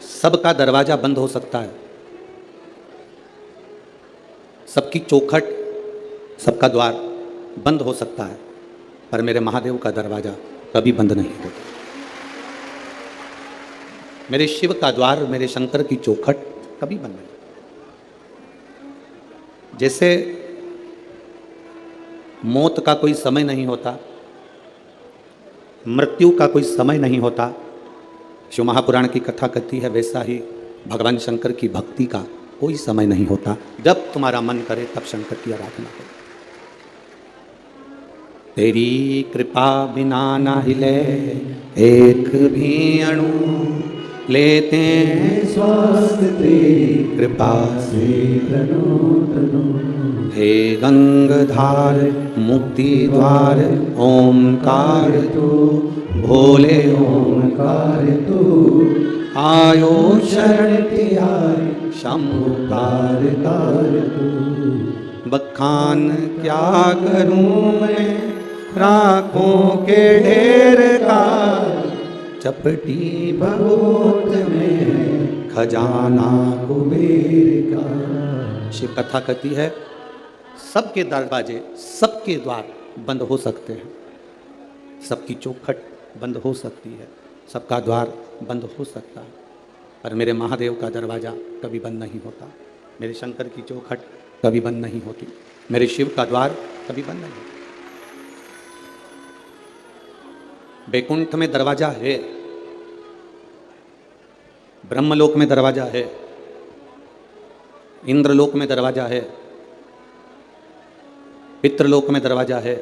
सबका दरवाजा बंद हो सकता है, सबकी चौखट, सबका द्वार बंद हो सकता है, पर मेरे महादेव का दरवाजा कभी बंद नहीं होता। मेरे शिव का द्वार, मेरे शंकर की चौखट कभी बंद नहीं। जैसे मौत का कोई समय नहीं होता, मृत्यु का कोई समय नहीं होता, शिव महापुराण की कथा कहती है, वैसा ही भगवान शंकर की भक्ति का कोई समय नहीं होता। जब तुम्हारा मन करे तब शंकर की आराधना करो। तेरी कृपा बिना ना हिले एक भी अणु, लेते हैं स्वास्थ्य तेरी कृपा से तनु तनु। हे गंगाधार मुक्ति द्वार ओंकार तू, भोले ओंकार तू, आयो शरण तिहारी शंभुकार तार तू। बखान क्या करूं मैं राखों के ढेर का, चपटी भगोत में खजाना कुबेर का। शिव कथा कहती है, सबके दरवाजे, सबके द्वार बंद हो सकते हैं, सबकी चौखट बंद हो सकती है, सबका द्वार बंद हो सकता है, पर मेरे महादेव का दरवाजा कभी बंद नहीं होता। मेरे शंकर की चौखट कभी बंद नहीं होती, मेरे शिव का द्वार कभी बंद नहीं होता। बैकुंठ में दरवाजा है, ब्रह्मलोक में दरवाजा है, इंद्रलोक में दरवाजा है, पितृलोक में दरवाजा है,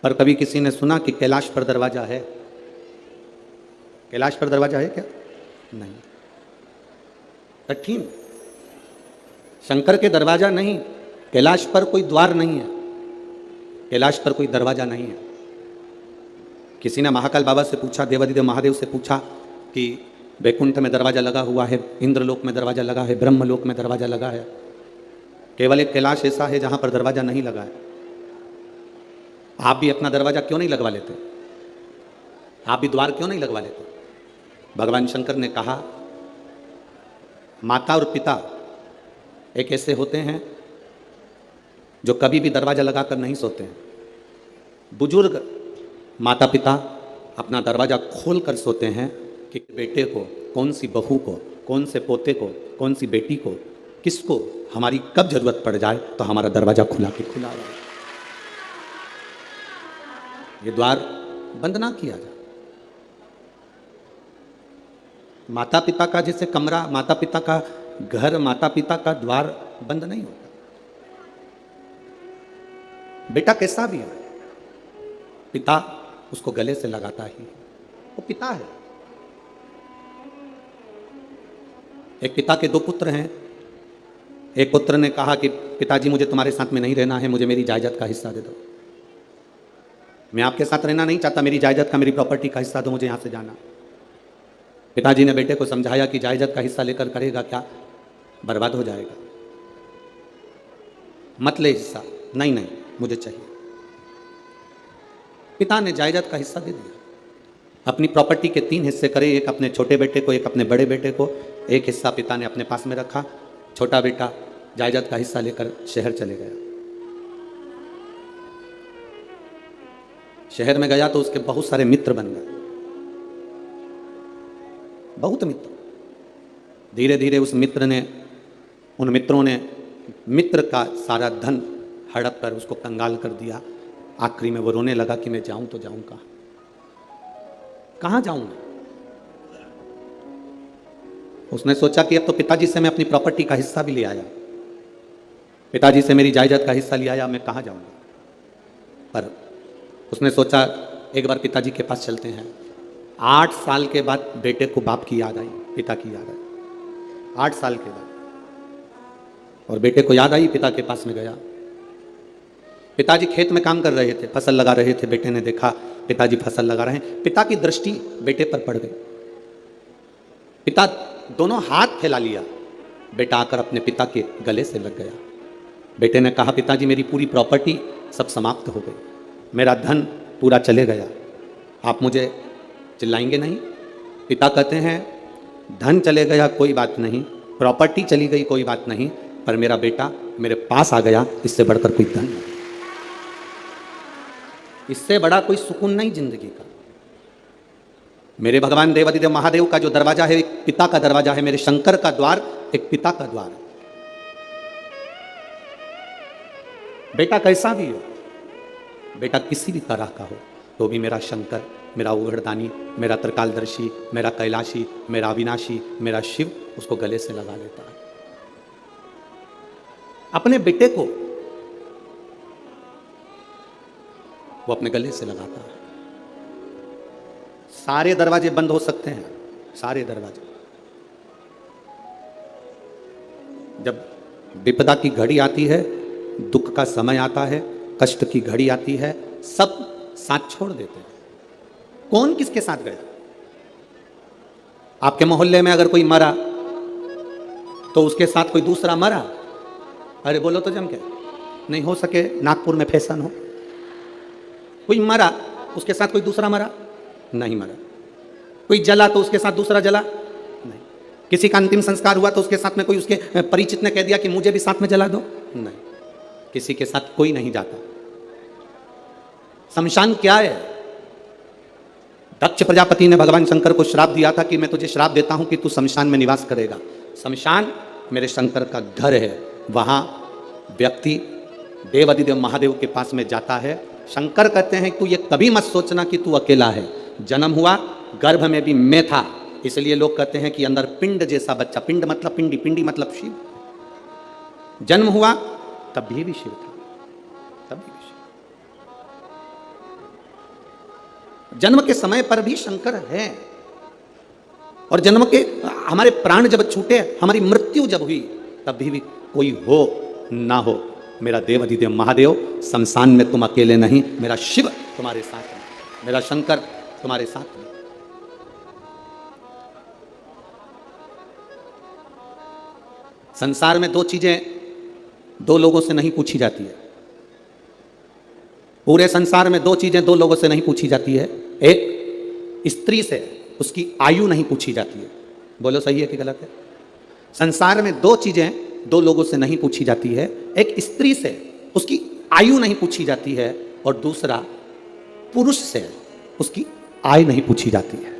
पर कभी किसी ने सुना कि कैलाश पर दरवाजा है? कैलाश पर दरवाजा है क्या? नहीं। कठिन। शंकर के दरवाजा नहीं, कैलाश पर कोई द्वार नहीं है, कैलाश पर कोई दरवाजा नहीं है। किसी ने महाकाल बाबा से पूछा, देवादिदेव महादेव से पूछा कि बैकुंठ में दरवाजा लगा हुआ है, इंद्रलोक में दरवाजा लगा है, ब्रह्मलोक में दरवाजा लगा है, केवल एक कैलाश ऐसा है जहां पर दरवाजा नहीं लगा है। आप भी अपना दरवाजा क्यों नहीं लगवा लेते? आप भी द्वार क्यों नहीं लगवा लेते? भगवान शंकर ने कहा, माता और पिता एक ऐसे होते हैं जो कभी भी दरवाजा लगाकर नहीं सोते हैं। बुजुर्ग माता पिता अपना दरवाजा खोल कर सोते हैं कि बेटे को, कौन सी बहू को, कौन से पोते को, कौन सी बेटी को, किसको हमारी कब जरूरत पड़ जाए तो हमारा दरवाजा खुला के खुला रहे, ये द्वार बंद ना किया जाए। माता पिता का जैसे कमरा, माता पिता का घर, माता पिता का द्वार बंद नहीं होता। बेटा कैसा भी है, पिता उसको गले से लगाता ही, वो पिता है। एक पिता के दो पुत्र हैं, एक पुत्र ने कहा कि पिताजी मुझे तुम्हारे साथ में नहीं रहना है, मुझे मेरी जायदाद का हिस्सा दे दो। मैं आपके साथ रहना नहीं चाहता, मेरी जायदाद का, मेरी प्रॉपर्टी का हिस्सा दो, मुझे यहाँ से जाना। पिताजी ने बेटे को समझाया कि जायदाद का हिस्सा लेकर करेगा क्या, बर्बाद हो जाएगा, मत ले हिस्सा। नहीं नहीं, मुझे चाहिए। पिता ने जायदाद का हिस्सा दे दिया। अपनी प्रॉपर्टी के 3 हिस्से करे, एक अपने छोटे बेटे को, एक अपने बड़े बेटे को, एक हिस्सा पिता ने अपने पास में रखा। छोटा बेटा जायदाद का हिस्सा लेकर शहर चले गया। शहर में गया तो उसके बहुत सारे मित्र बन गए, बहुत मित्र। धीरे धीरे उस मित्र ने, उन मित्रों ने मित्र का सारा धन हड़प कर उसको कंगाल कर दिया। आखिरी में वो रोने लगा कि मैं जाऊं तो जाऊं कहां, कहां जाऊं। उसने सोचा कि अब तो पिताजी से मैं अपनी प्रॉपर्टी का हिस्सा भी ले आया, पिताजी से मेरी जायदाद का हिस्सा ले आया, मैं कहां जाऊंगा। पर उसने सोचा एक बार पिताजी के पास चलते हैं। 8 साल के बाद बेटे को बाप की याद आई, पिता की याद आई, 8 साल के बाद। और बेटे को याद आई, पिता के पास में गया। पिताजी खेत में काम कर रहे थे, फसल लगा रहे थे। बेटे ने देखा पिताजी फसल लगा रहे हैं, पिता की दृष्टि बेटे पर पड़ गई। पिता दोनों हाथ फैला लिया, बेटा आकर अपने पिता के गले से लग गया। बेटे ने कहा, पिताजी मेरी पूरी प्रॉपर्टी सब समाप्त हो गई, मेरा धन पूरा चले गया, आप मुझे चिल्लाएंगे नहीं? पिता कहते हैं धन चले गया कोई बात नहीं, प्रॉपर्टी चली गई कोई बात नहीं, पर मेरा बेटा मेरे पास आ गया, इससे बढ़कर कोई धन नहीं, इससे बड़ा कोई सुकून नहीं जिंदगी का। मेरे भगवान देवादिदेव महादेव का जो दरवाजा है एक पिता का दरवाजा है, मेरे शंकर का द्वार एक पिता का द्वार है। बेटा कैसा भी हो, बेटा किसी भी तरह का हो, तो भी मेरा शंकर, मेरा उघड़दानी, मेरा त्रिकालदर्शी, मेरा कैलाशी, मेरा अविनाशी, मेरा शिव उसको गले से लगा लेता है। अपने बेटे को वो अपने गले से लगाता है। सारे दरवाजे बंद हो सकते हैं, सारे दरवाजे। जब विपदा की घड़ी आती है, दुख का समय आता है, कष्ट की घड़ी आती है, सब साथ छोड़ देते हैं। कौन किसके साथ गया? आपके मोहल्ले में अगर कोई मरा तो उसके साथ कोई दूसरा मरा, अरे बोलो तो जम के, नहीं हो सके नागपुर में फैशन हो, कोई मरा उसके साथ कोई दूसरा मरा, नहीं मरा। कोई जला तो उसके साथ दूसरा जला, नहीं। किसी का अंतिम संस्कार हुआ तो उसके साथ में कोई उसके परिचित ने कह दिया कि मुझे भी साथ में जला दो, नहीं। किसी के साथ कोई नहीं जाता। शमशान क्या है? दक्ष प्रजापति ने भगवान शंकर को श्राप दिया था कि मैं तुझे श्राप देता हूं कि तू शमशान में निवास करेगा। शमशान मेरे शंकर का घर है, वहां व्यक्ति देवादिदेव महादेव के पास में जाता है। शंकर कहते हैं तू ये कभी मत सोचना कि तू अकेला है। जन्म हुआ, गर्भ में भी मैं था, इसलिए लोग कहते हैं कि अंदर पिंड जैसा बच्चा, पिंड मतलब पिंडी, पिंडी मतलब शिव। जन्म हुआ तब भी शिव था, तब भी शिव। जन्म के समय पर भी शंकर है, और जन्म के हमारे प्राण जब छूटे, हमारी मृत्यु जब हुई, तब भी कोई हो ना हो, मेरा देवादिदेव महादेव शमशान में तुम अकेले नहीं, मेरा शिव तुम्हारे साथ है, मेरा शंकर तुम्हारे साथ है। संसार में दो चीजें दो लोगों से नहीं पूछी जाती है। पूरे संसार में दो चीजें दो लोगों से नहीं पूछी जाती है। एक, स्त्री से उसकी आयु नहीं पूछी जाती है। बोलो सही है कि गलत है? संसार में दो चीजें दो लोगों से नहीं पूछी जाती है। एक, स्त्री से उसकी आयु नहीं पूछी जाती है, और दूसरा, पुरुष से उसकी आय नहीं पूछी जाती है।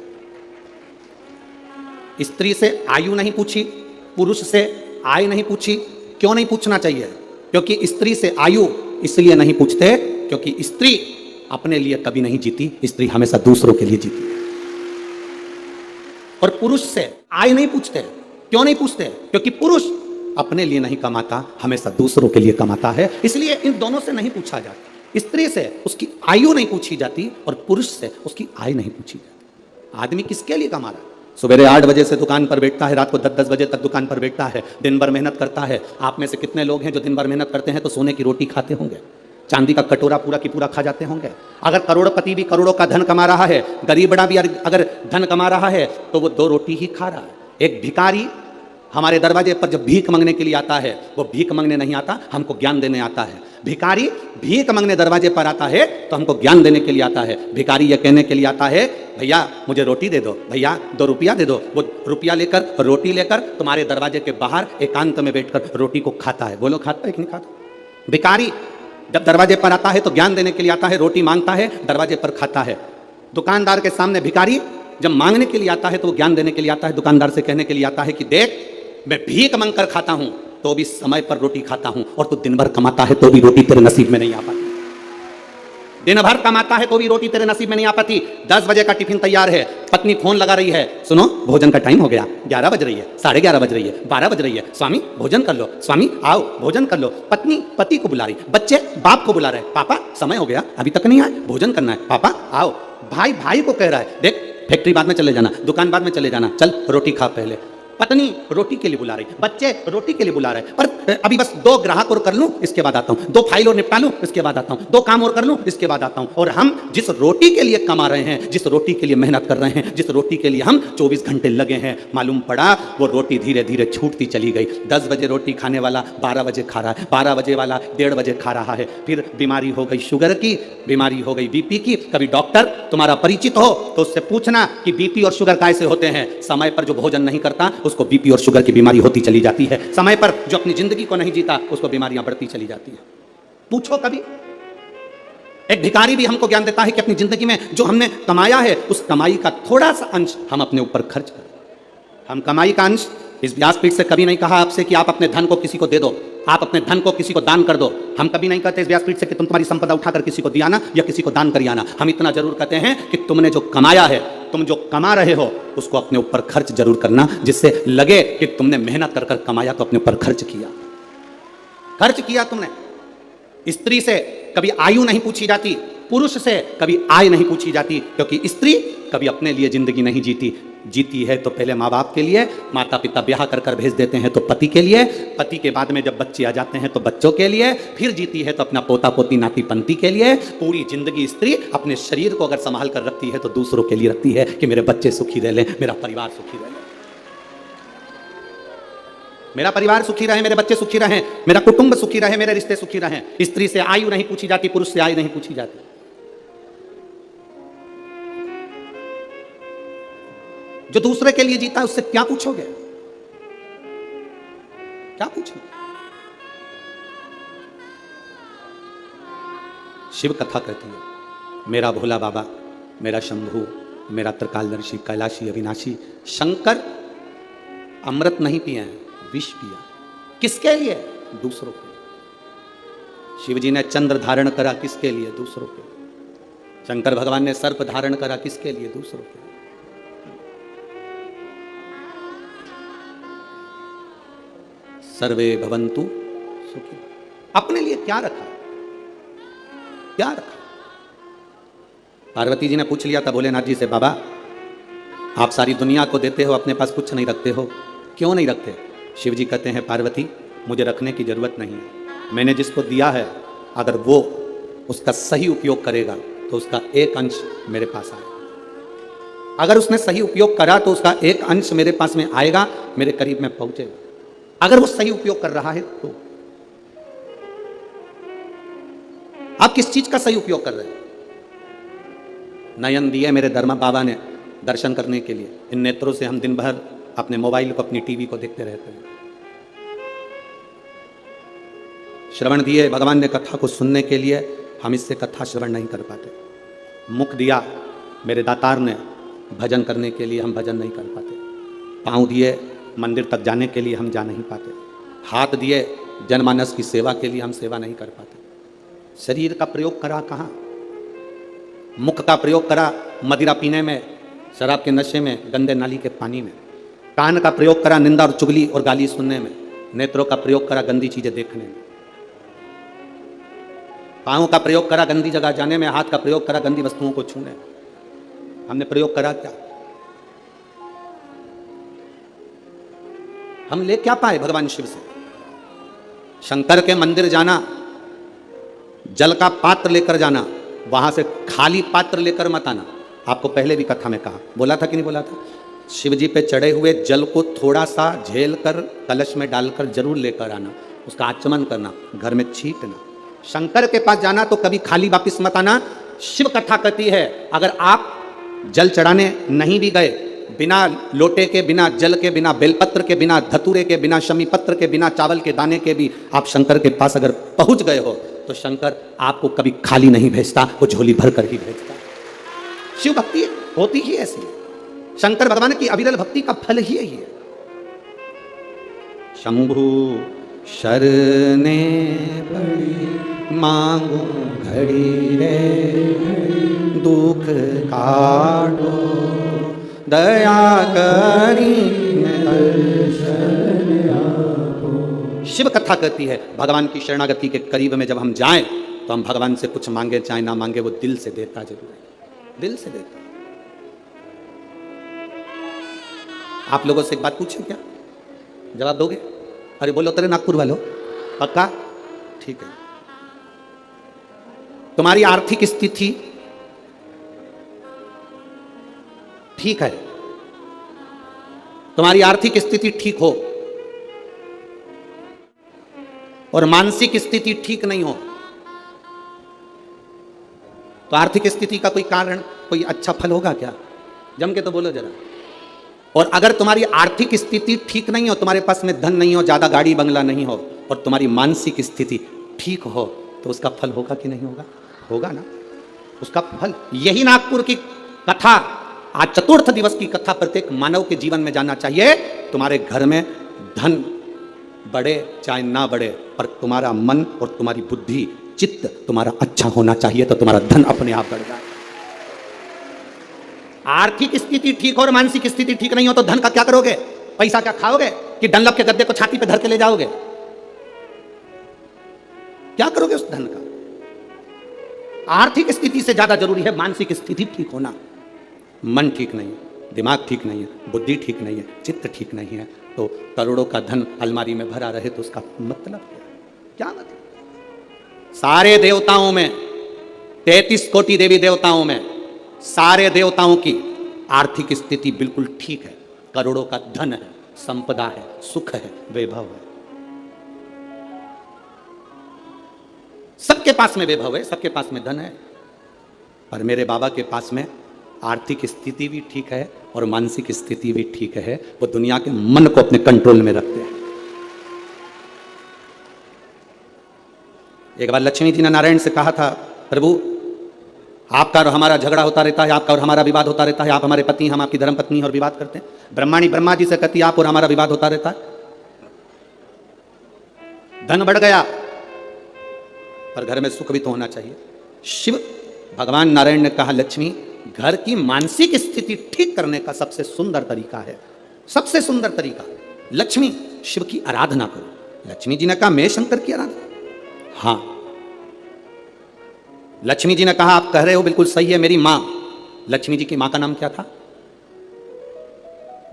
स्त्री से आयु नहीं पूछी, पुरुष से आय नहीं पूछी। क्यों नहीं पूछना चाहिए? क्योंकि स्त्री से आयु इसलिए नहीं पूछते क्योंकि स्त्री अपने लिए कभी नहीं जीती, स्त्री हमेशा दूसरों के लिए जीती है। और पुरुष से आय नहीं पूछते। क्यों नहीं पूछते? क्योंकि पुरुष अपने लिए नहीं कमाता, हमेशा दूसरों के लिए कमाता है, इसलिए इन दोनों से नहीं पूछा जाता। स्त्री से उसकी आयु नहीं पूछी जाती और पुरुष से उसकी आय नहीं पूछी जाती। आदमी किसके लिए कमा रहा है? सुबह 8 बजे से दुकान पर बैठता है, रात को 10-10 बजे तक दुकान पर बैठता है, दिन भर मेहनत करता है। आप में से कितने लोग हैं जो दिन भर मेहनत करते हैं तो सोने की रोटी खाते होंगे, चांदी का कटोरा पूरा की पूरा खा जाते होंगे? अगर करोड़पति भी करोड़ों का धन कमा रहा है, गरीब बड़ा भी अगर धन कमा रहा है, तो वो 2 रोटी ही खा रहा है। एक भिखारी हमारे दरवाजे पर जब भीख मांगने के लिए आता है, वो भीख मांगने नहीं आता, हमको ज्ञान देने आता है। भिखारी भीख मांगने दरवाजे पर आता है तो हमको ज्ञान देने के लिए आता है। भिखारी यह कहने के लिए आता है, भैया मुझे रोटी दे दो, भैया 2 रुपया दे दो। वो रुपया लेकर, रोटी लेकर तुम्हारे दरवाजे के बाहर एकांत में बैठकर रोटी को खाता है। बोलो खाता है कि नहीं खाता? भिखारी जब दरवाजे पर आता है तो ज्ञान देने के लिए आता है, रोटी मांगता है, दरवाजे पर खाता है। दुकानदार के सामने भिखारी जब मांगने के लिए आता है तो वो ज्ञान देने के लिए आता है, दुकानदार से कहने के लिए आता है कि देख, मैं भीख मांग कर खाता हूं तो भी समय पर रोटी खाता हूं, और तू दिन भर कमाता है तो भी रोटी तेरे नसीब में नहीं आ पाती। दिन भर कमाता है तो भी रोटी तेरे नसीब में नहीं आ पाती। 10 बजे का टिफिन तैयार है, पत्नी फोन लगा रही है, सुनो भोजन का टाइम हो गया, 11 बज रही है, 11:30 बज रही है, 12 बज रही है, स्वामी भोजन कर लो, स्वामी आओ भोजन कर लो। पत्नी पति को बुला रही, बच्चे बाप को बुला रहे, पापा समय हो गया अभी तक नहीं आए, भोजन करना है, पापा आओ। भाई भाई को कह रहा है, देख फैक्ट्री बाद में चले जाना, दुकान बाद में चले जाना, चल रोटी खा पहले। पत्नी रोटी के लिए बुला रही, बच्चे रोटी के लिए बुला रहे, पर अभी बस 2 ग्राहक और कर लूं इसके बाद आता हूं, 2 फाइल और निपटा लूं इसके बाद आता हूं, 2 काम और कर लूं इसके बाद आता हूं। और हम जिस रोटी के लिए कमा रहे हैं, जिस रोटी के लिए मेहनत कर रहे हैं, जिस रोटी के लिए हम 24 घंटे लगे हैं, मालूम पड़ा वो रोटी धीरे धीरे छूटती चली गई। 10 बजे रोटी खाने वाला 12 बजे खा रहा है, 12 बजे वाला 1:30 बजे खा रहा है। फिर बीमारी हो गई शुगर की, बीमारी हो गई बीपी की। कभी डॉक्टर तुम्हारा परिचित हो तो उससे पूछना कि बीपी और शुगर कैसे होते हैं। समय पर जो भोजन नहीं करता उसको बीपी और शुगर की बीमारी होती चली जाती है। समय पर जो अपनी जिंदगी को नहीं जीता उसको बीमारियां बढ़ती चली जाती है। पूछो कभी। एक भिखारी भी हमको ज्ञान देता है कि अपनी जिंदगी में जो हमने कमाया है उस कमाई का थोड़ा सा अंश हम अपने ऊपर खर्च करें। हम कमाई का अंश, इस व्यासपीठ से कभी नहीं कहा आपसे कि आप अपने धन को किसी को दे दो, आप अपने धन को किसी को दान कर दो। हम कभी नहीं कहते इस व्यासपीठ से कि तुम तुम्हारी संपदा उठाकर किसी को दिया ना या किसी को दान कर आना। हम इतना जरूर कहते हैं कि तुमने जो कमाया है, तुम जो कमा रहे हो उसको अपने ऊपर खर्च जरूर करना, जिससे लगे कि तुमने मेहनत कर कर कमाया तो अपने ऊपर खर्च किया। खर्च किया तुमने। स्त्री से कभी आयु नहीं पूछी जाती, पुरुष से कभी आय नहीं पूछी जाती, क्योंकि स्त्री कभी अपने लिए जिंदगी नहीं जीती। जीती है तो पहले माँ बाप के लिए, माता पिता ब्याह कर कर भेज देते हैं तो पति के लिए, पति के बाद में जब बच्चे आ जाते हैं तो बच्चों के लिए, फिर जीती है तो अपना पोता पोती नाती पंती के लिए। पूरी जिंदगी स्त्री अपने शरीर को अगर संभाल कर रखती है तो दूसरों के लिए रखती है कि मेरे बच्चे सुखी रह लें, मेरा परिवार सुखी रह ले, मेरा परिवार सुखी रहे, मेरे बच्चे सुखी रहें, मेरा कुटुंब सुखी रहे, मेरे रिश्ते सुखी रहें। स्त्री से आयु नहीं पूछी जाती, पुरुष से आयु नहीं पूछी जाती। जो दूसरे के लिए जीता है उससे क्या पूछोगे? क्या पूछोगे? शिव कथा कहती है, मेरा भोला बाबा, मेरा शंभू, मेरा त्रिकालदर्शी, कैलाशी, अविनाशी। शंकर अमृत नहीं पिए हैं, विष पिया। किसके लिए? दूसरों के लिए। शिव जी ने चंद्र धारण करा, किसके लिए? दूसरों के लिए। शंकर भगवान ने सर्प धारण करा, किसके लिए? दूसरों के लिए। सर्वे भवन्तु सुखी। अपने लिए क्या रखा? क्या रखा? पार्वती जी ने पूछ लिया था भोलेनाथ जी से, बाबा आप सारी दुनिया को देते हो, अपने पास कुछ नहीं रखते हो, क्यों नहीं रखते? शिव जी कहते हैं, पार्वती मुझे रखने की जरूरत नहीं है। मैंने जिसको दिया है अगर वो उसका सही उपयोग करेगा तो उसका एक अंश मेरे पास आएगा। अगर उसने सही उपयोग करा तो उसका एक अंश मेरे पास में आएगा, मेरे करीब में पहुंचेगा। अगर वो सही उपयोग कर रहा है तो। आप किस चीज का सही उपयोग कर रहे हैं? नयन दिए मेरे धर्मा बाबा ने दर्शन करने के लिए, इन नेत्रों से हम दिन भर अपने मोबाइल को, अपनी टीवी को देखते रहते हैं। श्रवण दिए भगवान ने कथा को सुनने के लिए, हम इससे कथा श्रवण नहीं कर पाते। मुख दिया मेरे दातार ने भजन करने के लिए, हम भजन नहीं कर पाते। पांव दिए मंदिर तक जाने के लिए, हम जा नहीं पाते। हाथ दिए जनमानस की सेवा के लिए, हम सेवा नहीं कर पाते। शरीर का प्रयोग करा कहाँ? मुख का प्रयोग करा मदिरा पीने में, शराब के नशे में, गंदे नाली के पानी में। कान का प्रयोग करा निंदा और चुगली और गाली सुनने में। नेत्रों का प्रयोग करा गंदी चीजें देखने में। पांव का प्रयोग करा गंदी जगह जाने में। हाथ का प्रयोग करा गंदी वस्तुओं को छूने में। हमने प्रयोग करा क्या? हम ले क्या पाए भगवान शिव से? शंकर के मंदिर जाना, जल का पात्र लेकर जाना, वहां से खाली पात्र लेकर मत आना। आपको पहले भी कथा में कहा, बोला था कि नहीं बोला था? शिव जी पे चढ़े हुए जल को थोड़ा सा झेल कर कलश में डालकर जरूर लेकर आना, उसका आचमन करना, घर में छींटना। शंकर के पास जाना तो कभी खाली वापिस मत आना। शिव कथा कहती है, अगर आप जल चढ़ाने नहीं भी गए, बिना लोटे के, बिना जल के, बिना बेलपत्र के, बिना धतूरे के, बिना शमी पत्र के, बिना चावल के दाने के भी आप शंकर के पास अगर पहुंच गए हो तो शंकर आपको कभी खाली नहीं भेजता, वो झोली भर कर ही भेजता। शिव भक्ति होती ही ऐसी है। शंकर भगवान की अविरल भक्ति का फल ही यही है। शंभु शरणे पड़ी मांगू घड़ी रे, दुख काटो दया करी। शिव कथा कहती है, भगवान की शरणागति के करीब में जब हम जाएं तो हम भगवान से कुछ मांगे चाहे ना मांगे, वो दिल से देता जरूर है, दिल से देता। आप लोगों से एक बात पूछें क्या? जवाब दोगे? अरे बोलो तेरे नागपुर वालों, पक्का? ठीक है। तुम्हारी आर्थिक स्थिति ठीक है, तुम्हारी आर्थिक स्थिति ठीक हो और मानसिक स्थिति ठीक नहीं हो, तो आर्थिक स्थिति का कोई कारण, कोई अच्छा फल होगा क्या? जम के तो बोलो जरा। और अगर तुम्हारी आर्थिक स्थिति ठीक नहीं हो, तुम्हारे पास में धन नहीं हो, ज्यादा गाड़ी बंगला नहीं हो, और तुम्हारी मानसिक स्थिति ठीक हो, तो उसका फल होगा कि नहीं होगा? होगा ना, उसका फल। यही नागपुर की कथा, आज चतुर्थ दिवस की कथा प्रत्येक मानव के जीवन में जाना चाहिए। तुम्हारे घर में धन बढ़े चाहे ना बढ़े, पर तुम्हारा मन और तुम्हारी बुद्धि, चित्त तुम्हारा अच्छा होना चाहिए, तो तुम्हारा धन अपने आप बढ़ जाए। आर्थिक स्थिति ठीक हो और मानसिक स्थिति ठीक नहीं हो, तो धन का क्या करोगे? पैसा क्या खाओगे कि डनलप के गद्दे को छाती पे धर के ले जाओगे? क्या करोगे उस धन का? आर्थिक स्थिति से ज्यादा जरूरी है मानसिक स्थिति ठीक होना। मन ठीक नहीं है, दिमाग ठीक नहीं है, बुद्धि ठीक नहीं है, चित्त ठीक नहीं है, तो करोड़ों का धन अलमारी में भरा रहे तो उसका मतलब क्या मतलब? सारे देवताओं में, 33 कोटि देवी देवताओं में, सारे देवताओं की आर्थिक स्थिति बिल्कुल ठीक है। करोड़ों का धन है, संपदा है, सुख है, वैभव है, सबके पास में वैभव है, सबके पास में धन है। पर मेरे बाबा के पास में आर्थिक स्थिति भी ठीक है और मानसिक स्थिति भी ठीक है। वो दुनिया के मन को अपने कंट्रोल में रखते हैं। एक बार लक्ष्मी जी ने नारायण से कहा था, प्रभु आपका और हमारा झगड़ा होता रहता है, आपका और हमारा विवाद होता रहता है, आप हमारे पति, हम आपकी धर्म पत्नी और विवाद करते हैं। ब्रह्माणी ब्रह्मा जी से कहती आप और हमारा विवाद होता रहता है, धन बढ़ गया पर घर में सुख भी तो होना चाहिए। शिव भगवान नारायण ने कहा, लक्ष्मी घर की मानसिक स्थिति ठीक करने का सबसे सुंदर तरीका है, सबसे सुंदर तरीका, लक्ष्मी शिव की आराधना करो। लक्ष्मी जी ने कहा मैं शंकर की आराधना? हाँ। लक्ष्मी जी ने कहा आप कह रहे हो बिल्कुल सही है, मेरी मां, लक्ष्मी जी की मां का नाम क्या था?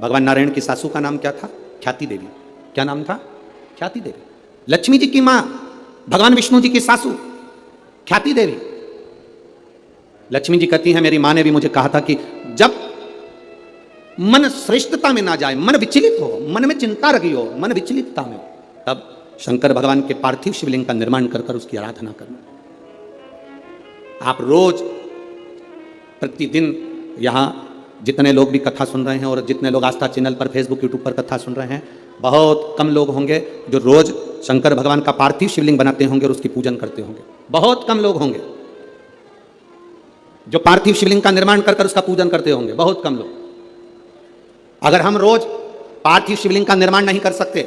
भगवान नारायण की सासू का नाम क्या था? ख्याति देवी। क्या नाम था? ख्याति देवी। लक्ष्मी जी की मां भगवान विष्णु जी की सासू ख्याति देवी। लक्ष्मी जी कहती है मेरी मां ने भी मुझे कहा था कि जब मन श्रेष्ठता में ना जाए, मन विचलित हो, मन में चिंता रखी हो, मन विचलितता में, तब शंकर भगवान के पार्थिव शिवलिंग का निर्माण कर कर उसकी आराधना करना। आप रोज प्रतिदिन यहाँ जितने लोग भी कथा सुन रहे हैं और जितने लोग आस्था चैनल पर, फेसबुक, यूट्यूब पर कथा सुन रहे हैं, बहुत कम लोग होंगे जो रोज शंकर भगवान का पार्थिव शिवलिंग बनाते होंगे और उसकी पूजन करते होंगे। बहुत कम लोग होंगे जो पार्थिव शिवलिंग का निर्माण कर कर उसका पूजन करते होंगे, बहुत कम लोग। अगर हम रोज पार्थिव शिवलिंग का निर्माण नहीं कर सकते,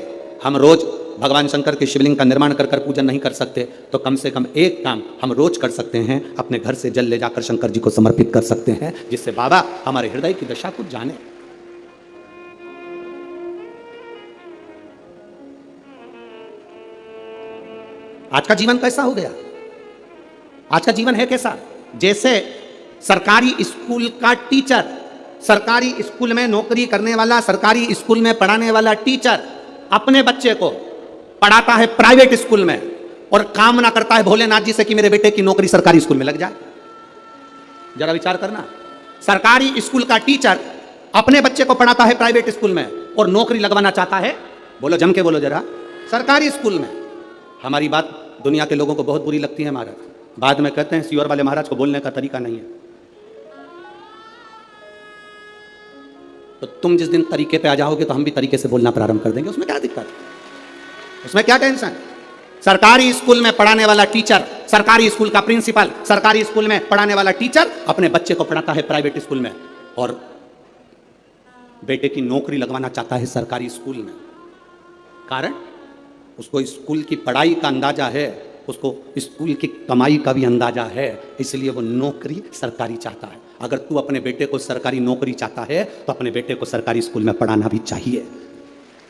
हम रोज भगवान शंकर के शिवलिंग का निर्माण कर कर पूजन नहीं कर सकते, तो कम से कम एक काम हम रोज कर सकते हैं, अपने घर से जल ले जाकर शंकर जी को समर्पित कर सकते हैं, जिससे बाबा हमारे हृदय की दशा को जाने। आज का जीवन कैसा हो गया? आज का जीवन है कैसा? जैसे सरकारी स्कूल का टीचर, सरकारी स्कूल में नौकरी करने वाला, सरकारी स्कूल में पढ़ाने वाला टीचर अपने बच्चे को पढ़ाता है प्राइवेट स्कूल में और कामना करता है भोलेनाथ जी से कि मेरे बेटे की नौकरी सरकारी स्कूल में लग जाए। जरा विचार करना, सरकारी स्कूल का टीचर अपने बच्चे को पढ़ाता है प्राइवेट स्कूल में और नौकरी लगवाना चाहता है, बोलो जम के बोलो जरा, सरकारी स्कूल में। हमारी बात दुनिया के लोगों को बहुत बुरी लगती है महाराज, बाद में कहते हैं सियोर वाले महाराज को बोलने का तरीका नहीं है। तो तुम जिस दिन तरीके पे आ जाओगे तो हम भी तरीके से बोलना प्रारंभ कर देंगे, उसमें क्या दिक्कत है? उसमें क्या टेंशन? सरकारी स्कूल में पढ़ाने वाला टीचर, सरकारी स्कूल का प्रिंसिपल, सरकारी स्कूल में पढ़ाने वाला टीचर अपने बच्चे को पढ़ाता है प्राइवेट स्कूल में और बेटे की नौकरी लगवाना चाहता है सरकारी स्कूल में। कारण उसको स्कूल की पढ़ाई का अंदाजा है, उसको स्कूल की कमाई का भी अंदाजा है, इसलिए वो नौकरी सरकारी चाहता है। अगर तू अपने बेटे को सरकारी नौकरी चाहता है तो अपने बेटे को सरकारी स्कूल में पढ़ाना भी चाहिए,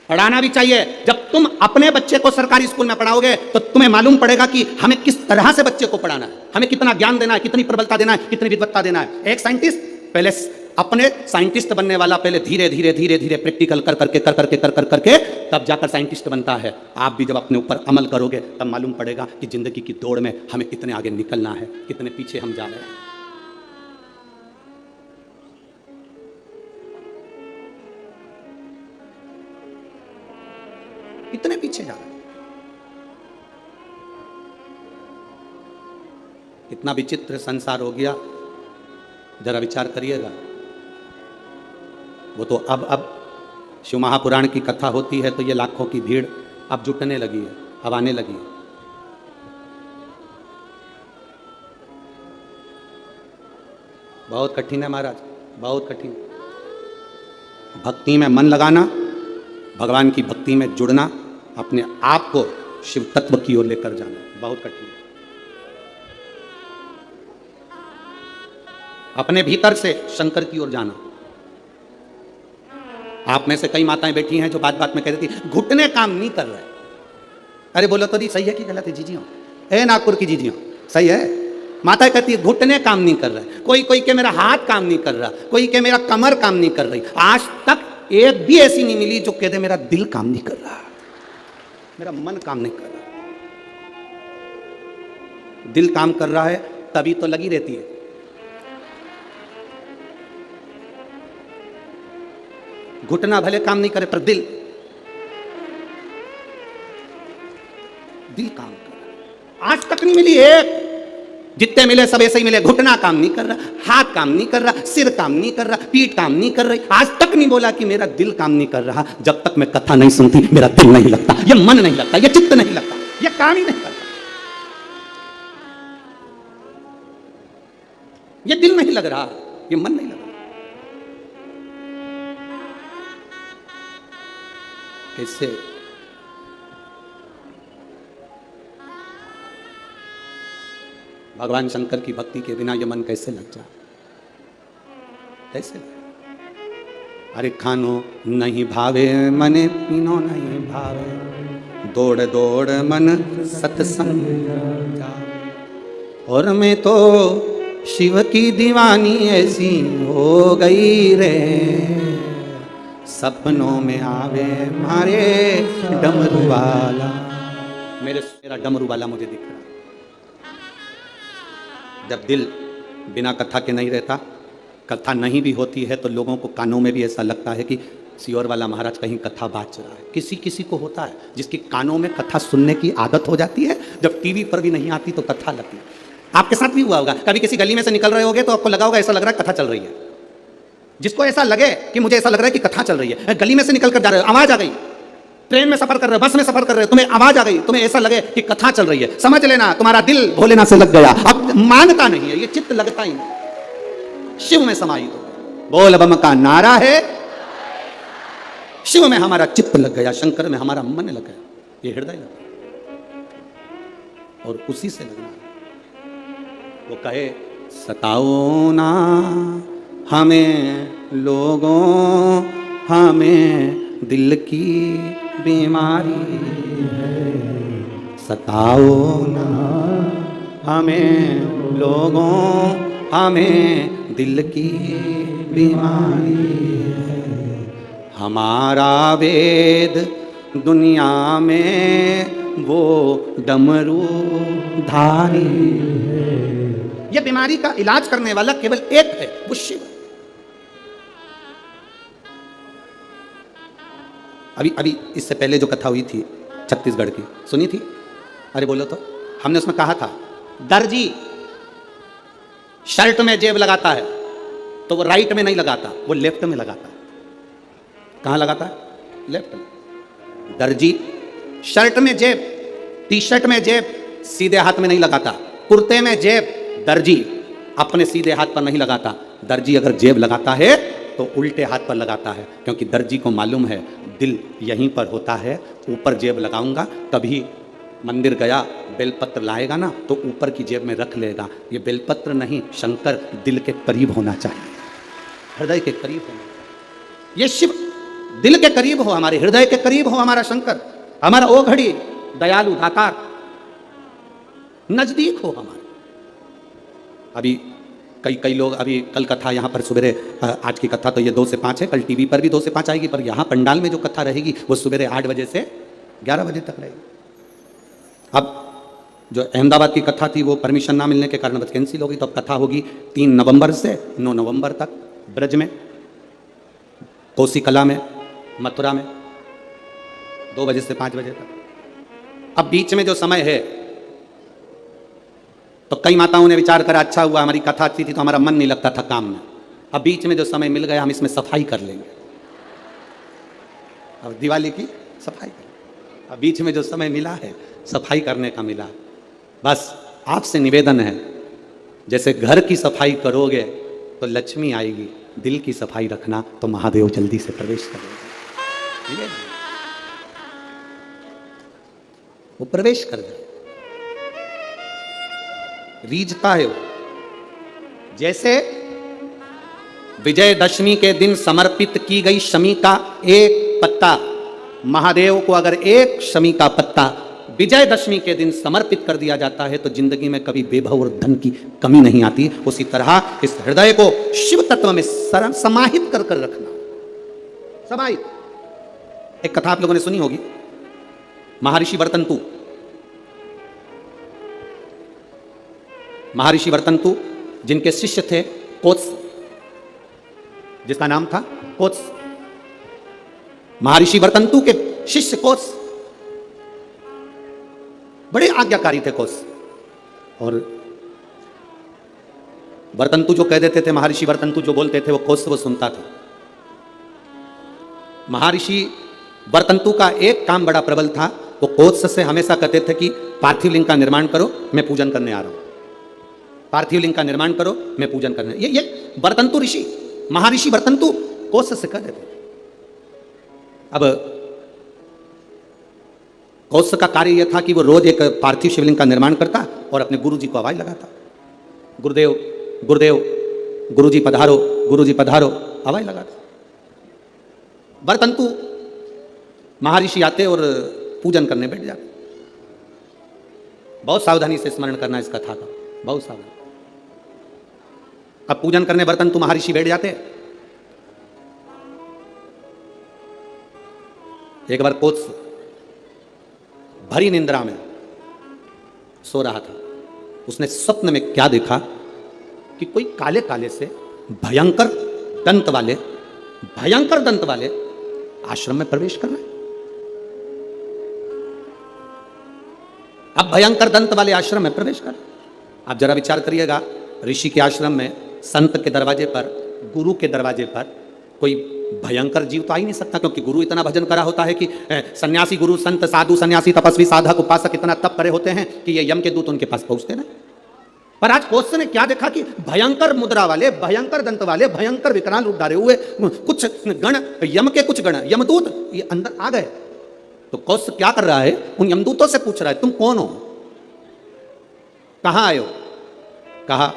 पढ़ाना भी चाहिए। जब तुम अपने बच्चे को सरकारी स्कूल में पढ़ाओगे तो तुम्हें मालूम पड़ेगा कि हमें किस तरह से बच्चे को पढ़ाना है, हमें कितना ज्ञान देना है, कितनी प्रबलता देना है, कितनी विद्वत्ता देना है। एक साइंटिस्ट पहले अपने साइंटिस्ट बनने वाला पहले धीरे धीरे धीरे धीरे प्रैक्टिकल कर करके तब जाकर साइंटिस्ट बनता है। आप भी जब अपने ऊपर अमल करोगे तब मालूम पड़ेगा कि जिंदगी की दौड़ में हमें कितने आगे निकलना है, कितने पीछे हम जा रहे हैं। कितने पीछे जा रहे हैं। कितना विचित्र संसार हो गया, जरा विचार करिएगा। वो तो अब शिव महापुराण की कथा होती है तो ये लाखों की भीड़ अब जुटने लगी है, अब आने लगी है। बहुत कठिन है महाराज, बहुत कठिन। भक्ति में मन लगाना, भगवान की भक्ति में जुड़ना, अपने आप को शिव तत्व की ओर लेकर जाना बहुत कठिन है। अपने भीतर से शंकर की ओर जाना। आप में से कई माताएं बैठी हैं जो बात बात में कह रही थी घुटने काम नहीं कर रहे। अरे बोलो तो सही है कि गलत है जीजियों? ए नागपुर की जीजियों, सही है? माता कहती है घुटने काम नहीं कर रहे, कोई के मेरा हाथ काम नहीं कर रहा, कोई के मेरा कमर काम नहीं कर रही। आज तक एक भी ऐसी नहीं मिली जो कह दे मेरा दिल काम नहीं कर रहा, मेरा मन काम नहीं कर रहा। दिल काम कर रहा है तभी तो लगी रहती है। घुटना भले काम नहीं करे पर दिल काम कर रहा। आज तक नहीं मिली एक, जितने मिले सब ऐसे ही मिले। घुटना काम नहीं कर रहा, हाथ काम नहीं कर रहा, सिर काम नहीं कर रहा, पीठ काम नहीं कर रही। आज तक नहीं बोला कि मेरा दिल काम नहीं कर रहा। जब तक मैं कथा नहीं सुनती मेरा दिल नहीं लगता, ये मन नहीं लगता, ये चित्त नहीं लगता, ये काम ही नहीं करता, ये दिल नहीं लग रहा, ये मन नहीं लग रहा। कैसे? भगवान शंकर की भक्ति के बिना ये मन कैसे लग जाए? कैसे? अरे खानो नहीं भावे मने पीनो नहीं भावे, दौड़ दौड़ मन सत्संग जाए। और मैं तो शिव की दीवानी ऐसी हो गई रे, सपनों में आवे मारे डमरू वाला। मेरा डमरू वाला मुझे दिख रहा। जब दिल बिना कथा के नहीं रहता, कथा नहीं भी होती है तो लोगों को कानों में भी ऐसा लगता है कि सियोर वाला महाराज कहीं कथा बाज रहा है। किसी किसी को होता है जिसकी कानों में कथा सुनने की आदत हो जाती है, जब टीवी पर भी नहीं आती तो कथा लगती है। आपके साथ भी हुआ होगा, कभी किसी गली में से निकल रहे होगे तो आपको लगा होगा ऐसा लग रहा है कथा चल रही है। जिसको ऐसा लगे कि मुझे ऐसा लग रहा है कि कथा चल रही है, गली में से निकल कर जा रहे हो, आवाज आ गई, ट्रेन में सफर कर रहे हो, बस में सफर कर रहे हो, तुम्हें आवाज आ गई, तुम्हें ऐसा लगे कि कथा चल रही है, समझ लेना तुम्हारा दिल भोलेनाथ से लग गया। अब मानता नहीं है, ये चित्त लगता ही नहीं, शिव में समाहित हो। बोल बम का नारा है, शिव में हमारा चित्त लग गया, शंकर में हमारा मन लग गया, ये हृदय लग गया और उसी से लगना। वो कहे सताओ ना हमें लोगों, हमें दिल की बीमारी है, सताओ ना हमें लोगों, हमें दिल की बीमारी है। हमारा वेद दुनिया में वो डमरू धारी है। ये बीमारी का इलाज करने वाला केवल एक है, वो शिव। अभी इससे पहले जो कथा हुई थी छत्तीसगढ़ की, सुनी थी? अरे बोलो तो। हमने उसमें कहा था दर्जी शर्ट में जेब लगाता है तो वो राइट में नहीं लगाता, वो लेफ्ट में लगाता है। कहां लगाता है? लेफ्ट में। दर्जी शर्ट में जेब, टी शर्ट में जेब सीधे हाथ में नहीं लगाता, कुर्ते में जेब दर्जी अपने सीधे हाथ पर नहीं लगाता। दर्जी अगर जेब लगाता है तो उल्टे हाथ पर लगाता है, क्योंकि दर्जी को मालूम है दिल यहीं पर होता है। ऊपर जेब लगाऊंगा, कभी मंदिर गया बेलपत्र लाएगा ना तो ऊपर की जेब में रख लेगा। ये बेलपत्र नहीं, शंकर दिल के करीब होना चाहिए, हृदय के करीब होना चाहिए। ये शिव दिल के करीब हो, हमारे हृदय के करीब हो हमारा शंकर, हमारा ओ घड़ी दयालु दातार नजदीक हो हमारे। अभी कई कई लोग अभी कल कथा यहाँ पर सवेरे, आज की कथा तो ये 2 से 5 है, कल टीवी पर भी 2 से 5 आएगी, पर यहाँ पंडाल में जो कथा रहेगी वो सवेरे 8 बजे से 11 बजे तक रहेगी। अब जो अहमदाबाद की कथा थी वो परमिशन ना मिलने के कारण बस कैंसिल हो गई, तो अब कथा होगी 3 नवंबर से 9 नवंबर तक ब्रज में, कोसी कला में, मथुरा में 2 बजे से 5 बजे तक। अब बीच में जो समय है तो कई माताओं ने विचार करा अच्छा हुआ हमारी कथा अच्छी थी तो हमारा मन नहीं लगता था काम में, अब बीच में जो समय मिल गया हम इसमें सफाई कर लेंगे, अब दिवाली की सफाई कर, अब बीच में जो समय मिला है सफाई करने का मिला। बस आपसे निवेदन है, जैसे घर की सफाई करोगे तो लक्ष्मी आएगी, दिल की सफाई रखना तो महादेव जल्दी से प्रवेश करेगा, ठीक है? वो प्रवेश कर जाए, रीझता है वो। जैसे विजयदशमी के दिन समर्पित की गई शमी का एक पत्ता, महादेव को अगर एक शमी का पत्ता विजयदशमी के दिन समर्पित कर दिया जाता है तो जिंदगी में कभी वैभव और धन की कमी नहीं आती। उसी तरह इस हृदय को शिव तत्व में समाहित कर कर रखना, समाहित। एक कथा आप लोगों ने सुनी होगी, महर्षि वर्तंतु। महर्षि वर्तंतु जिनके शिष्य थे कोत्स, जिसका नाम था कोत्स, महर्षि वर्तंतु के शिष्य कोत्स बड़े आज्ञाकारी थे कोत्स, और वर्तंतु जो कह देते थे, महर्षि वर्तंतु जो बोलते थे वो कोत्स वो सुनता था। महर्षि वर्तंतु का एक काम बड़ा प्रबल था, वो कोत्स से हमेशा कहते थे कि पार्थिव लिंग का निर्माण करो, मैं पूजन करने आ रहा हूं, पार्थिव लिंग का निर्माण करो, मैं पूजन करने। ये वर्तंतु ऋषि, महर्षि वर्तंतु कोत्स से कहते थे। अब कोत्स का कार्य यह था कि वो रोज एक पार्थिव शिवलिंग का निर्माण करता और अपने गुरुजी को आवाज लगाता, गुरुदेव गुरुदेव, गुरुजी पधारो, गुरुजी पधारो, आवाज लगाता। वर्तंतु महर्षि आते और पूजन करने बैठ जाते। बहुत सावधानी से स्मरण करना इस कथा का, बहुत सावधानी। अब पूजन करने वर्तंतु महर्षि बैठ जाते। एक बार कोत्स भरी निंद्रा में सो रहा था, उसने स्वप्न में क्या देखा कि कोई काले काले से भयंकर दंत वाले आश्रम में प्रवेश कर रहे हैं। अब भयंकर दंत वाले आश्रम में प्रवेश कर, आप जरा विचार करिएगा, ऋषि के आश्रम में संत के दरवाजे पर, गुरु के दरवाजे पर कोई भयंकर जीव तो आ ही नहीं सकता, क्योंकि गुरु इतना भजन करा होता है कि सन्यासी गुरु संत साधु सन्यासी तपस्वी साधक उपासक इतना तप करे होते हैं कि ये यम के दूत उनके पास पहुंचते ना। पर आज कोत्स ने क्या देखा कि भयंकर मुद्रा वाले, भयंकर दंत वाले, भयंकर विकराल रूप धारे हुए कुछ गण, यम के कुछ गण, यमदूत ये अंदर आ गए। तो कोत्स क्या कर रहा है, उन यमदूतों से पूछ रहा है तुम कौन हो, कहां आए हो? कहा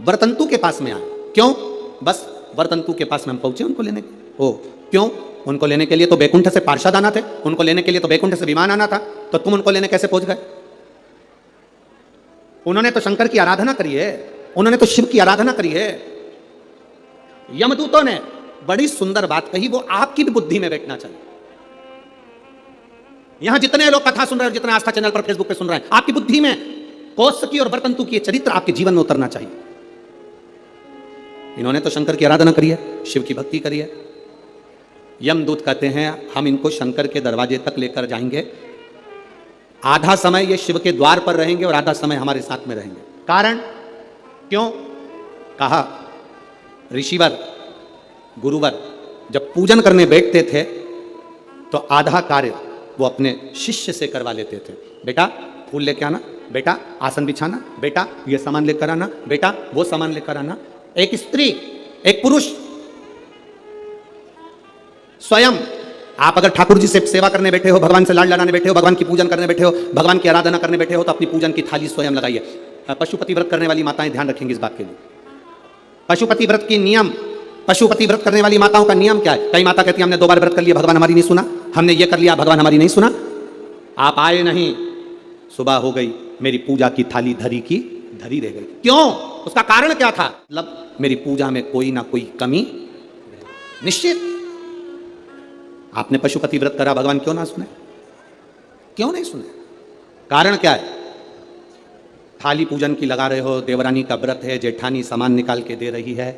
वर्तंतु के पास में आए। क्यों? बस वर्तंतु के पास में हम पहुंचे उनको लेने। ओ क्यों? उनको लेने के लिए तो बैकुंठ से पार्षद आना थे, उनको लेने के लिए तो बैकुंठ से विमान आना था, तो तुम उनको लेने कैसे पहुंच गए? उन्होंने तो शंकर की आराधना करी है, उन्होंने तो शिव की आराधना करी है। यमदूतों ने बड़ी सुंदर बात कही, वो आपकी भी बुद्धि में बैठना चाहिए। यहां जितने लोग कथा सुन रहे हैं, जितने आस्था चैनल पर फेसबुक पे सुन रहे हैं, आपकी बुद्धि में कोत्स की और वर्तंतु की चरित्र आपके जीवन में उतरना चाहिए। इन्होंने तो शंकर की आराधना करी है, शिव की भक्ति करी है। यमदूत कहते हैं हम इनको शंकर के दरवाजे तक लेकर जाएंगे, आधा समय ये शिव के द्वार पर रहेंगे और आधा समय हमारे साथ में रहेंगे। कारण क्यों? कहा ऋषिवर गुरुवर जब पूजन करने बैठते थे तो आधा कार्य वो अपने शिष्य से करवा लेते थे। बेटा फूल लेके आना, बेटा आसन बिछाना, बेटा ये सामान लेकर आना, बेटा वो सामान लेकर आना। एक स्त्री एक पुरुष स्वयं, आप अगर ठाकुर जी से सेवा करने बैठे हो, भगवान से लाड लड़ाने बैठे हो, भगवान की पूजन करने बैठे हो, भगवान की आराधना करने बैठे हो, तो अपनी पूजन की थाली स्वयं लगाइए। पशुपति व्रत करने वाली माताएं ध्यान रखेंगी इस बात के लिए। पशुपति व्रत की नियम, पशुपति व्रत करने वाली माताओं का नियम क्या है? कई माता कहती है हमने 2 बार व्रत कर लिया, भगवान हमारी नहीं सुना, हमने ये कर लिया, भगवान हमारी नहीं सुना। आप आए नहीं, सुबह हो गई, मेरी पूजा की थाली धरी की धरी रह गई। क्यों? उसका कारण क्या था? मतलब मेरी पूजा में कोई ना कोई कमी निश्चित। आपने पशुपति व्रत करा, भगवान क्यों ना सुने? क्यों नहीं सुने? कारण क्या है? थाली पूजन की लगा रहे हो, देवरानी का व्रत है, जेठानी सामान निकाल के दे रही है,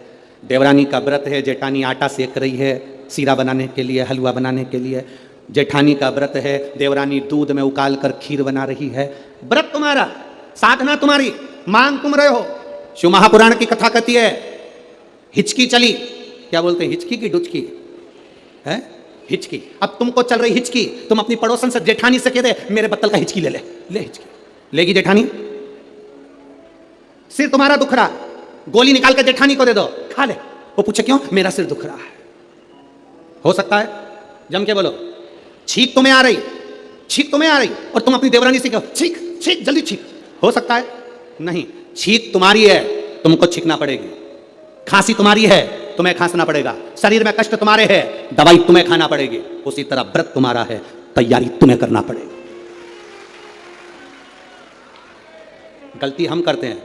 देवरानी का व्रत है, जेठानी आटा सेक रही है सीरा बनाने के लिए, हलवा बनाने के लिए, जेठानी का व्रत है, देवरानी दूध में उकाल कर खीर बना रही है। व्रत तुम्हारा, साधना तुम्हारी, मांग तुम रहे हो। शिव महापुराण की कथा कहती है, हिचकी चली, क्या बोलते हैं, हिचकी की डुचकी है, हिचकी। अब तुमको चल रही हिचकी, तुम अपनी पड़ोसन से, जेठानी से कह दे मेरे बत्तल का हिचकी ले ले, ले हिचकी लेगी जेठानी? सिर तुम्हारा दुख रहा, गोली निकाल के जेठानी को दे दो, खा ले, वो पूछे क्यों? मेरा सिर दुख रहा है। हो सकता है? जम के बोलो। छींक तुम्हें आ रही, छींक तुम्हें आ रही, और तुम अपनी देवरानी से कहो छींक छींक जल्दी छींक। हो सकता है? नहीं। छींक तुम्हारी है, तुमको छींकना पड़ेगी। खांसी तुम्हारी है, तुम्हें खांसना पड़ेगा। शरीर में कष्ट तुम्हारे है, दवाई तुम्हें खाना पड़ेगी। उसी तरह व्रत तुम्हारा है, तैयारी तुम्हें करना पड़ेगी। गलती हम करते हैं।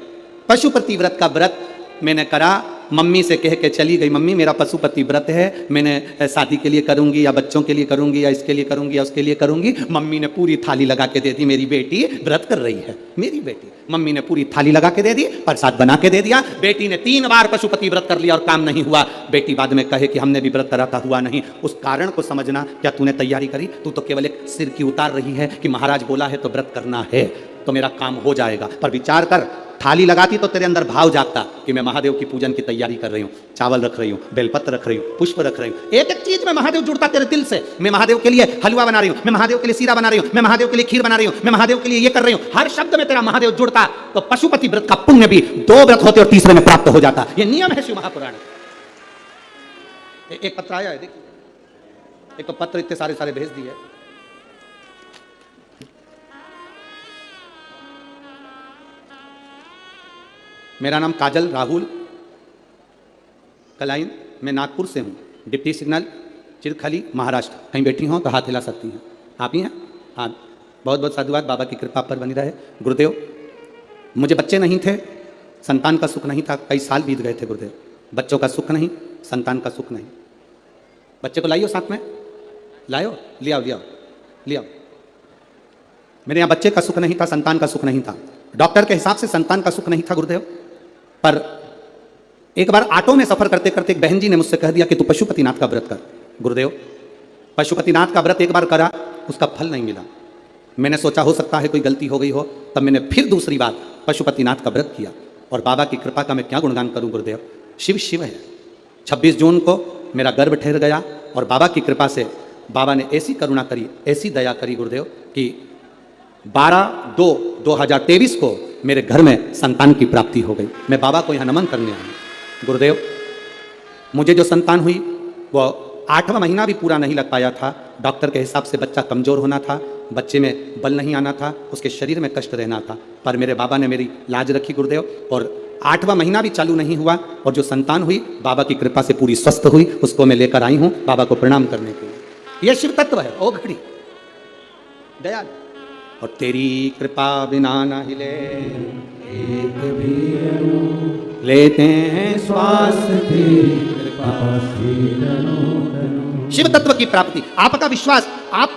पशुपति व्रत का व्रत मैंने करा, मम्मी से कह के चली गई, मम्मी मेरा पशुपति व्रत है, मैंने शादी के लिए करूंगी या बच्चों के लिए करूंगी या इसके लिए करूंगी या उसके लिए करूंगी। मम्मी ने पूरी थाली लगा के दे दी, मेरी बेटी व्रत कर रही है, मेरी बेटी। मम्मी ने पूरी थाली लगा के दे दी, प्रसाद बना के दे दिया। बेटी ने 3 बार पशुपति व्रत कर लिया और काम नहीं हुआ। बेटी बाद में कहे कि हमने भी व्रत करा था, हुआ नहीं। उस कारण को समझना। क्या तूने तैयारी करी? तू तो केवल एक सिर की उतार रही है कि महाराज बोला है तो व्रत करना है, तो मेरा काम हो जाएगा। पर विचार कर, थाली लगाती तो तेरे अंदर भाव जागता कि मैं महादेव की पूजन की तैयारी कर रही हूँ, चावल रख रही हूँ, बेलपत्र रख रही हूँ, पुष्प रख रही हूँ। एक एक चीज में महादेव जुड़ता तेरे दिल से। मैं महादेव के लिए हलवा बना रही हूँ, मैं महादेव के लिए सीरा बना रही हूँ, मैं महादेव के लिए खीर बना रही हूँ, मैं महादेव के लिए ये कर रही हूँ। हर शब्द में तेरा महादेव जुड़ता, तो पशुपति व्रत का पुण्य भी 2 व्रत होते और तीसरे में प्राप्त हो जाता। ये नियम है शिव महापुराण। एक पत्र आया है, देखिए, एक तो पत्र इतने सारे भेज दिए। मेरा नाम काजल राहुल कलाइन, मैं नागपुर से हूँ, डिप्टी सिग्नल चिरखली महाराष्ट्र। कहीं बैठी हो तो हाथ हिला सकती हैं। आप ही हैं? हाँ, बहुत बहुत साधुवाद, बाबा की कृपा पर बनी रहे। गुरुदेव, मुझे बच्चे नहीं थे, संतान का सुख नहीं था, कई साल बीत गए थे गुरुदेव। बच्चों का सुख नहीं, संतान का सुख नहीं। बच्चे को लाइयो साथ में, लाओ, ले आओ ले आओ ले आओ। मेरे यहाँ बच्चे का सुख नहीं था, संतान का सुख नहीं था। डॉक्टर के हिसाब से संतान का सुख नहीं था गुरुदेव। पर एक बार ऑटो में सफर करते करते एक बहन जी ने मुझसे कह दिया कि तू पशुपतिनाथ का व्रत कर। गुरुदेव, पशुपतिनाथ का व्रत एक बार करा, उसका फल नहीं मिला। मैंने सोचा हो सकता है कोई गलती हो गई हो, तब मैंने फिर दूसरी बार पशुपतिनाथ का व्रत किया। और बाबा की कृपा का मैं क्या गुणगान करूं गुरुदेव। शिव शिव है। 26 जून को मेरा गर्भ ठहर गया और बाबा की कृपा से बाबा ने ऐसी करुणा करी, ऐसी दया करी गुरुदेव कि 12/2/2023 को मेरे घर में संतान की प्राप्ति हो गई। मैं बाबा को यहाँ नमन करने आया। गुरुदेव, मुझे जो संतान हुई वो 8वां महीना भी पूरा नहीं लग पाया था। डॉक्टर के हिसाब से बच्चा कमज़ोर होना था, बच्चे में बल नहीं आना था, उसके शरीर में कष्ट रहना था। पर मेरे बाबा ने मेरी लाज रखी गुरुदेव, और 8वां महीना भी चालू नहीं हुआ और जो संतान हुई बाबा की कृपा से पूरी स्वस्थ हुई। उसको मैं लेकर आई हूँ बाबा को प्रणाम करने के लिए। यह शिव तत्व है। ओ घड़ी दयाल, और तेरी कृपा बिना न हिले एक भी अणु, लेते हैं श्वास तेरी कृपा से तनु। शिव तत्व की प्राप्ति, आपका विश्वास। आप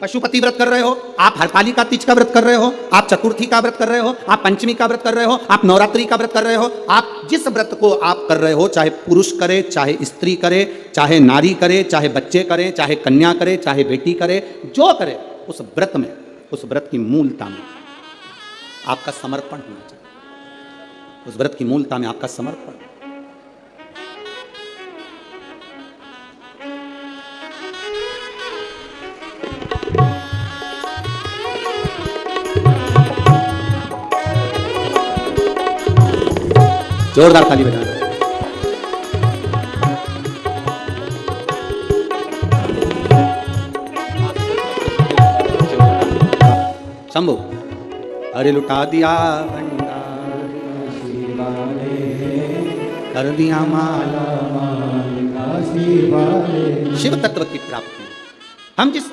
पशुपति व्रत कर रहे हो, आप हरतालिका तीज का व्रत कर रहे हो, आप चतुर्थी का व्रत कर रहे हो, आप पंचमी का व्रत कर रहे हो, आप नवरात्रि का व्रत कर रहे हो। आप जिस व्रत को आप कर रहे हो, चाहे पुरुष करे, चाहे स्त्री करे, चाहे नारी करे, चाहे बच्चे करें, चाहे कन्या करे, चाहे बेटी करे, जो करे, उस व्रत में, उस व्रत की मूलता में आपका समर्पण होना चाहिए। उस व्रत की मूलता में आपका समर्पण। जोरदार ताली बजाना। शंभू, अरे लुटा दिया भंडार, कर दिया माला, शिव तत्व की प्राप्ति। हम जिस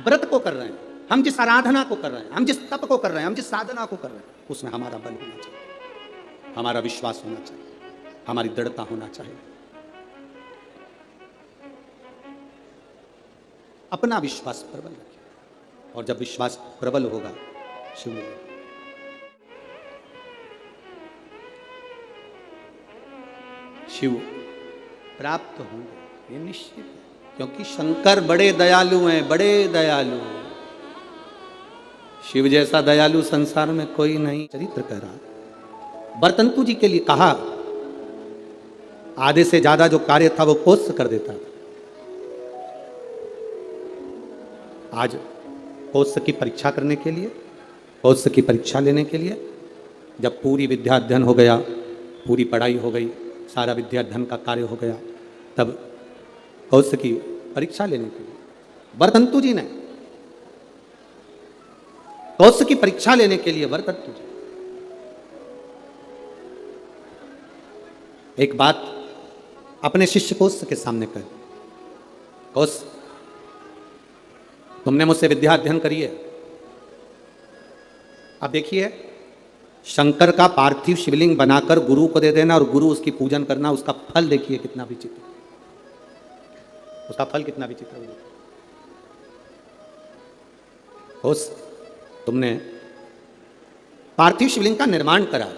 व्रत को कर रहे हैं, हम जिस आराधना को कर रहे हैं, हम जिस तप को कर रहे हैं, हम जिस साधना को कर रहे हैं, उसमें हमारा बल होना चाहिए। हमारा विश्वास होना चाहिए, हमारी दृढ़ता होना चाहिए। अपना विश्वास प्रबल रखिए, और जब विश्वास प्रबल होगा शिव मिलेगा। शिव प्राप्त होंगे, ये निश्चित है, क्योंकि शंकर बड़े दयालु हैं, बड़े दयालु। शिव जैसा दयालु संसार में कोई नहीं। चरित्र कह रहा, बरतंतु जी के लिए कहा, आधे से ज्यादा जो कार्य था वो कोस कर देता। आज कोस की परीक्षा करने के लिए, कोस की परीक्षा लेने के लिए, जब पूरी विद्या अध्ययन हो गया, पूरी पढ़ाई हो गई, सारा विद्या अध्ययन का कार्य हो गया, तब कौश की परीक्षा लेने के लिए बरतंतु जी ने, कौश की परीक्षा लेने के लिए बरतंतु जी एक बात अपने शिष्य कौश के सामने कही, कौश तुमने मुझसे विद्या अध्ययन करी है, अब देखिए शंकर का पार्थिव शिवलिंग बनाकर गुरु को दे देना और गुरु उसकी पूजन करना, उसका फल देखिए कितना विचित्र, उसका फल कितना विचित्र होगा। उस तुमने पार्थिव शिवलिंग का निर्माण करा,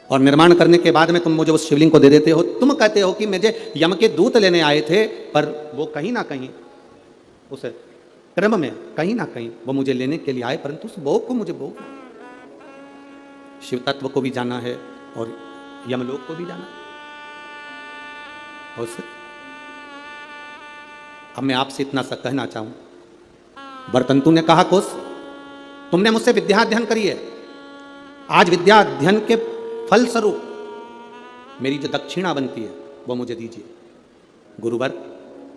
और निर्माण करने के बाद में तुम मुझे उस शिवलिंग को दे देते हो। तुम कहते हो कि मुझे यम के दूत लेने आए थे, पर वो कहीं ना कहीं उस क्रम में कहीं ना कहीं वो मुझे लेने के लिए आए, परंतु उस भोग को मुझे भोग, शिव तत्व को भी जाना है और यमलोक को भी जाना है। अब मैं आपसे इतना सा कहना चाहूं, बरतंतु ने कहा, कोस तुमने मुझसे विद्या अध्ययन करी है, आज विद्या अध्ययन के फल स्वरूप मेरी जो दक्षिणा बनती है वो मुझे दीजिए। गुरुवर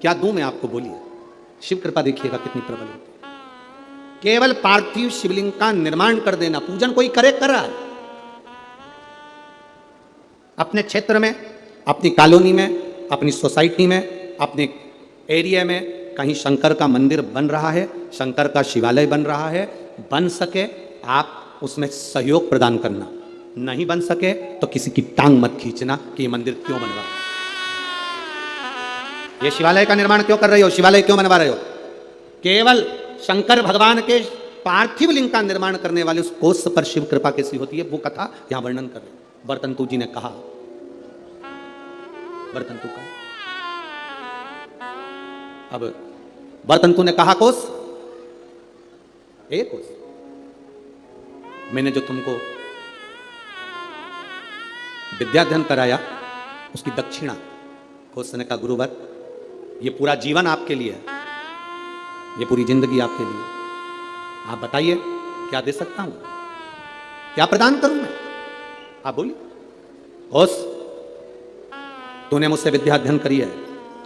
क्या दूं मैं आपको, बोलिए। शिव कृपा देखिएगा कितनी प्रबल होती है। केवल पार्थिव शिवलिंग का निर्माण कर देना, पूजन कोई करे कर रहा है, अपने क्षेत्र में, अपनी कॉलोनी में, अपनी सोसाइटी में, अपने एरिया में कहीं शंकर का मंदिर बन रहा है, शंकर का शिवालय बन रहा है, बन सके आप उसमें सहयोग प्रदान करना, नहीं बन सके तो किसी की टांग मत खींचना कि ये मंदिर क्यों बन रहा है, ये शिवालय का निर्माण क्यों कर रहे हो, शिवालय क्यों बनवा रहे हो। केवल शंकर भगवान के पार्थिव लिंग का निर्माण करने वाले उस कोष पर शिव कृपा कैसी होती है, वो कथा यहां वर्णन कर रहे। बरतंतु जी ने कहा, बरतंतु का, अब बरतंतु ने कहा, कोष कोष मैंने जो तुमको विद्याध्ययन कराया उसकी दक्षिणा। कोष ने कहा, गुरुवर ये पूरा जीवन आपके लिए है, ये पूरी जिंदगी आपके लिए, आप बताइए क्या दे सकता हूं, क्या प्रदान करूं मैं, आप बोलिए। कोष तूने मुझसे विद्या अध्ययन करी है,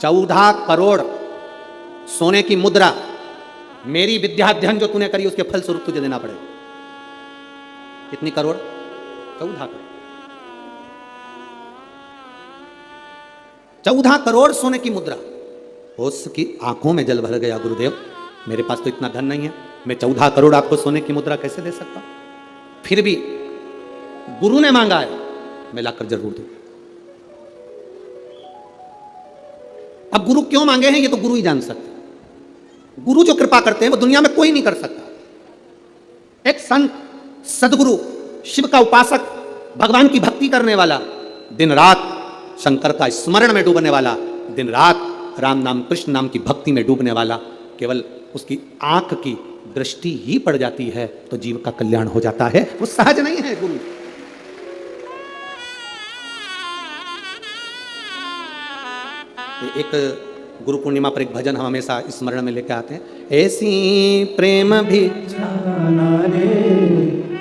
14 करोड़ सोने की मुद्रा, मेरी विद्या अध्ययन जो तूने करी उसके फल स्वरूप तुझे देना पड़ेगा। कितनी करोड़? 14 करोड़। 14 करोड़ सोने की मुद्रा। उसकी आंखों में जल भर गया, गुरुदेव मेरे पास तो इतना धन नहीं है, मैं 14 करोड़ आपको सोने की मुद्रा कैसे दे सकता हूं। फिर भी गुरु ने मांगा है, मैं लाकर जरूर दूं। अब गुरु क्यों मांगे हैं ये तो गुरु ही जान सकते हैं। गुरु जो कृपा करते हैं वो दुनिया में कोई नहीं कर सकता। एक संत, सदगुरु, शिव का उपासक, भगवान की भक्ति करने वाला, दिन रात शंकर का स्मरण में डूबने वाला, दिन रात राम नाम कृष्ण नाम की भक्ति में डूबने वाला, केवल उसकी आंख की दृष्टि ही पड़ जाती है तो जीव का कल्याण हो जाता है। वो सहज नहीं है गुरु। एक गुरु पूर्णिमा पर एक भजन हम हमेशा स्मरण में लेकर आते हैं, ऐसी प्रेम भिक्षा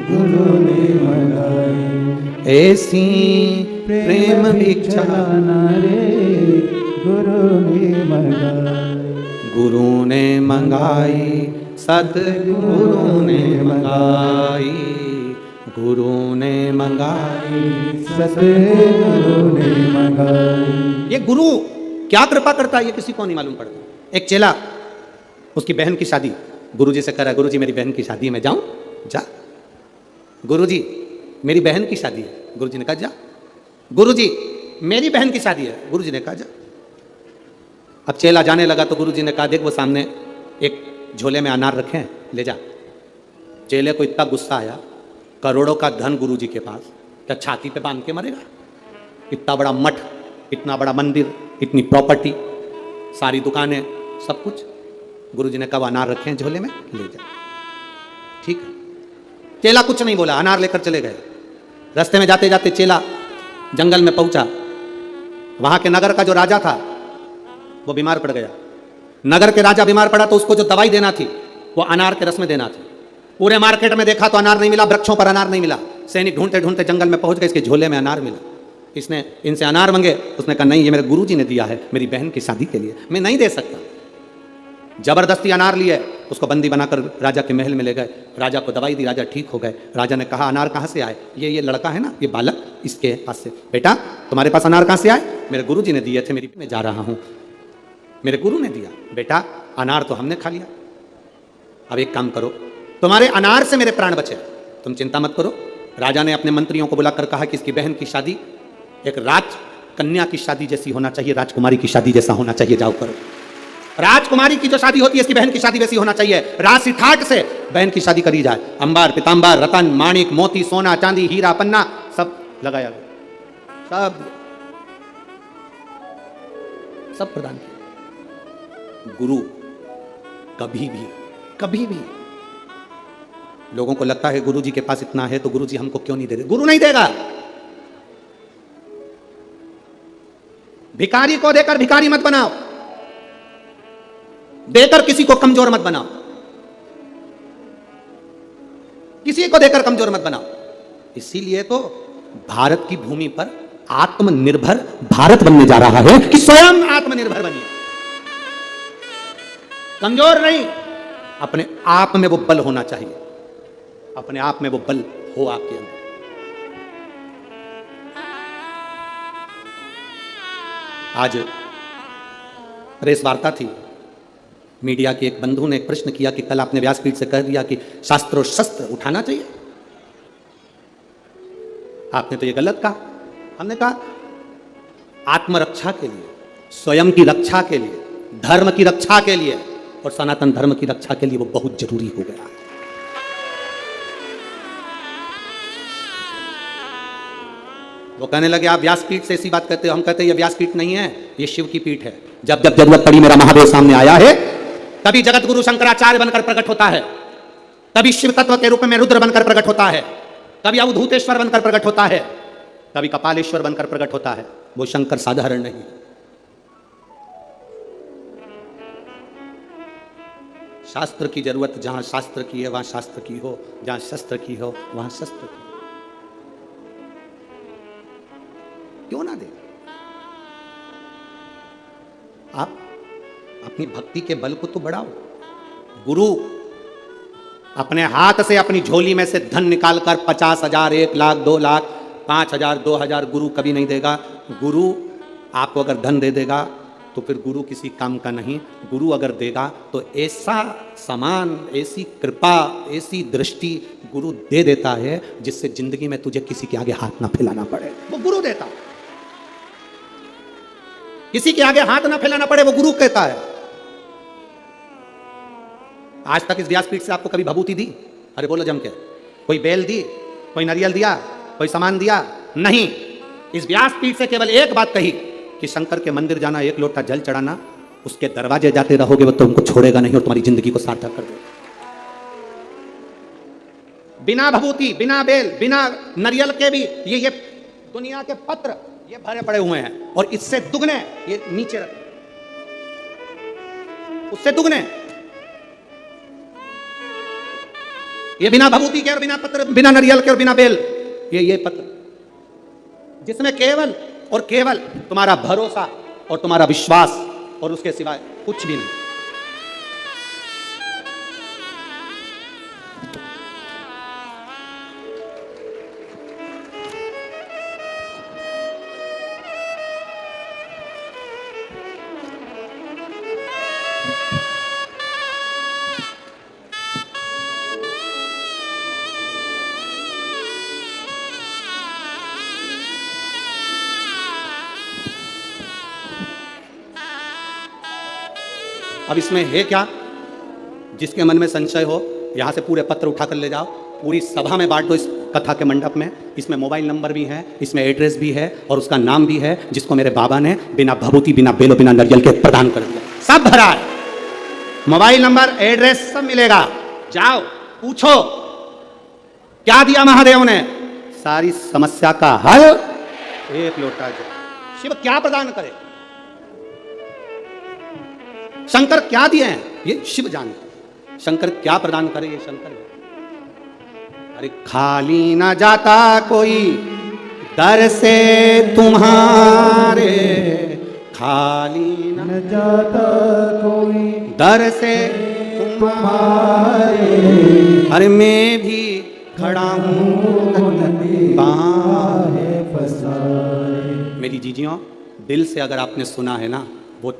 गुरु ने मंगाई, ऐसी प्रेम भिक्षा गुरु ने मंगाई, सतगुरु ने मंगाई, गुरु ने मंगाई, सतगुरु ने मंगाई। ये गुरु क्या कृपा करता है ये किसी को नहीं मालूम पड़ता। एक चेला, उसकी बहन की शादी, गुरुजी से करा, गुरुजी मेरी बहन की शादी है, मैं जाऊं? जा। गुरुजी मेरी बहन की शादी है, गुरुजी ने कहा जा। गुरुजी मेरी बहन की शादी है। गुरुजी ने कहा जा। अब चेला जाने लगा तो गुरुजी ने कहा देख वो सामने एक झोले में अनार रखे हैं, ले जा। चेले को इतना गुस्सा आया, करोड़ों का धन गुरुजी के पास, क्या छाती पे बांध के मरेगा? इतना बड़ा मठ, इतना बड़ा मंदिर, इतनी प्रॉपर्टी, सारी दुकानें, सब कुछ। गुरुजी ने कहा अनार रखे हैं झोले में, ले जा। ठीक है। चेला कुछ नहीं बोला, अनार लेकर चले गए। रास्ते में जाते जाते चेला जंगल में पहुंचा। वहां के नगर का जो राजा था वो बीमार पड़ गया। नगर के राजा बीमार पड़ा तो उसको जो दवाई देना थी वो अनार के रस में देना थी। पूरे मार्केट में देखा तो अनार नहीं मिला, वृक्षों पर अनार नहीं मिला। सैनिक ढूंढते ढूंढते जंगल में पहुंच गए, इसके झोले में अनार मिला। इसने इनसे अनार मांगे, उसने कहा नहीं, ये मेरे गुरुजी ने दिया है मेरी बहन की शादी के लिए, मैं नहीं दे सकता। जबरदस्ती अनार लिए, उसको बंदी बनाकर राजा के महल में ले गए। राजा को दवाई दी, राजा ठीक हो गए। राजा ने कहा अनार कहाँ से आए? ये लड़का है ना, ये बालक, इसके पास से। बेटा तुम्हारे पास अनार कहाँ से आए? मेरे गुरुजी ने दिए थे, मेरी मैं जा रहा हूँ, मेरे गुरु ने दिया। बेटा अनार तो हमने खा लिया, अब एक काम करो, तुम्हारे अनार से मेरे प्राण बचे, तुम चिंता मत करो। राजा ने अपने मंत्रियों को बुलाकर कहा कि इसकी बहन की शादी एक राजकन्या की शादी जैसी होना चाहिए, राजकुमारी की शादी जैसा होना चाहिए, जाओ करो। राजकुमारी की जो शादी होती है इसकी बहन की शादी वैसी होना चाहिए, राशि ठाट से बहन की शादी करी जाए। अंबार पीतांबर रतन माणिक मोती सोना चांदी हीरा पन्ना सब लगाया गया, सब प्रदान किया। गुरु कभी भी लोगों को लगता है गुरुजी के पास इतना है तो गुरुजी हमको क्यों नहीं दे रहे? गुरु नहीं देगा। भिखारी को देकर भिखारी मत बनाओ, देकर किसी को कमजोर मत बनाओ, किसी को देकर कमजोर मत बनाओ। इसीलिए तो भारत की भूमि पर आत्मनिर्भर भारत बनने जा रहा है कि स्वयं आत्मनिर्भर बनिए, कमजोर नहीं। अपने आप में वो बल होना चाहिए, अपने आप में वो बल हो आपके अंदर। आज प्रेस वार्ता थी, मीडिया के एक बंधु ने एक प्रश्न किया कि कल आपने व्यासपीठ से कह दिया कि शास्त्र और शस्त्र उठाना चाहिए, आपने तो ये गलत कहा। हमने कहा आत्मरक्षा के लिए, स्वयं की रक्षा के लिए, धर्म की रक्षा के लिए और सनातन धर्म की रक्षा के लिए वो बहुत जरूरी हो गया। वो कहने लगे आप व्यासपीठ से ऐसी बात कहते हो। हम कहते हैं ये व्यासपीठ नहीं है, ये शिव की पीठ है। जब जब जरूरत पड़ी मेरा महादेव सामने आया है, तभी जगत गुरु शंकराचार्य बनकर प्रकट होता है, कभी शिव तत्व के रूप में रुद्र बनकर प्रकट होता है, कभी अवधूतेश्वर बनकर प्रकट होता है, कभी कपालेश्वर बनकर प्रकट होता है। वो शंकर साधारण नहीं। शास्त्र की जरूरत जहां शास्त्र की है वहां शास्त्र की हो, जहां शस्त्र की हो वहां शस्त्र की। क्यों ना दे? आप अपनी भक्ति के बल को तो बढ़ाओ। गुरु अपने हाथ से अपनी झोली में से धन निकालकर 50,000 1 लाख 2 लाख 5,000 2,000 गुरु कभी नहीं देगा। गुरु आपको अगर धन दे देगा तो फिर गुरु किसी काम का नहीं। गुरु अगर देगा तो ऐसा समान, ऐसी कृपा, ऐसी दृष्टि गुरु दे देता है जिससे जिंदगी में तुझे किसी के आगे हाथ ना फैलाना पड़े। वो गुरु देता है, किसी के आगे हाथ ना फैलाना पड़े, वो गुरु कहता है। आज तक इस व्यासपीठ से आपको कभी भभूति दी? अरे बोलो जम के। कोई बेल दी, कोई नारियल दिया, कोई सामान दिया? नहीं। इस व्यासपीठ से केवल एक बात कही कि शंकर के मंदिर जाना, एक लोटा जल चढ़ाना, उसके दरवाजे जाते रहोगे वो तुमको छोड़ेगा नहीं और तुम्हारी जिंदगी को सार्थक कर देगा। बिना भभूति, बिना बेल, बिना नारियल के भी ये दुनिया के पत्र ये भरे पड़े हुए हैं और इससे दुगने ये नीचे रख, उससे दुगने ये बिना भभूति के और बिना पत्र, बिना नारियल के और बिना बेल, ये पत्र जिसमें केवल और केवल तुम्हारा भरोसा और तुम्हारा विश्वास और उसके सिवाय कुछ भी नहीं। अब इसमें है क्या? जिसके मन में संशय हो यहाँ से पूरे पत्र उठा कर ले जाओ, पूरी सभा में बांट दो इस कथा के मंडप में। इसमें मोबाइल नंबर भी है, इसमें एड्रेस भी है और उसका नाम भी है जिसको मेरे बाबा ने बिना भभूति, बिना बेलो, बिना नरियल के प्रदान कर दिया। सब भरा है, मोबाइल नंबर, एड्रेस सब मिलेगा। जाओ पूछो क्या दिया महादेव ने, सारी समस्या का हल एक लोटा जल। शिव क्या प्रदान करे, शंकर क्या दिए हैं ये शिव जानते। शंकर क्या प्रदान करे ये शंकर। अरे खाली ना जाता कोई दर से तुम्हारे, खाली न जाता कोई दर से तुम्हारे। अरे मैं भी खड़ा हूँ मेरी जीजियों, दिल से अगर आपने सुना है ना, वो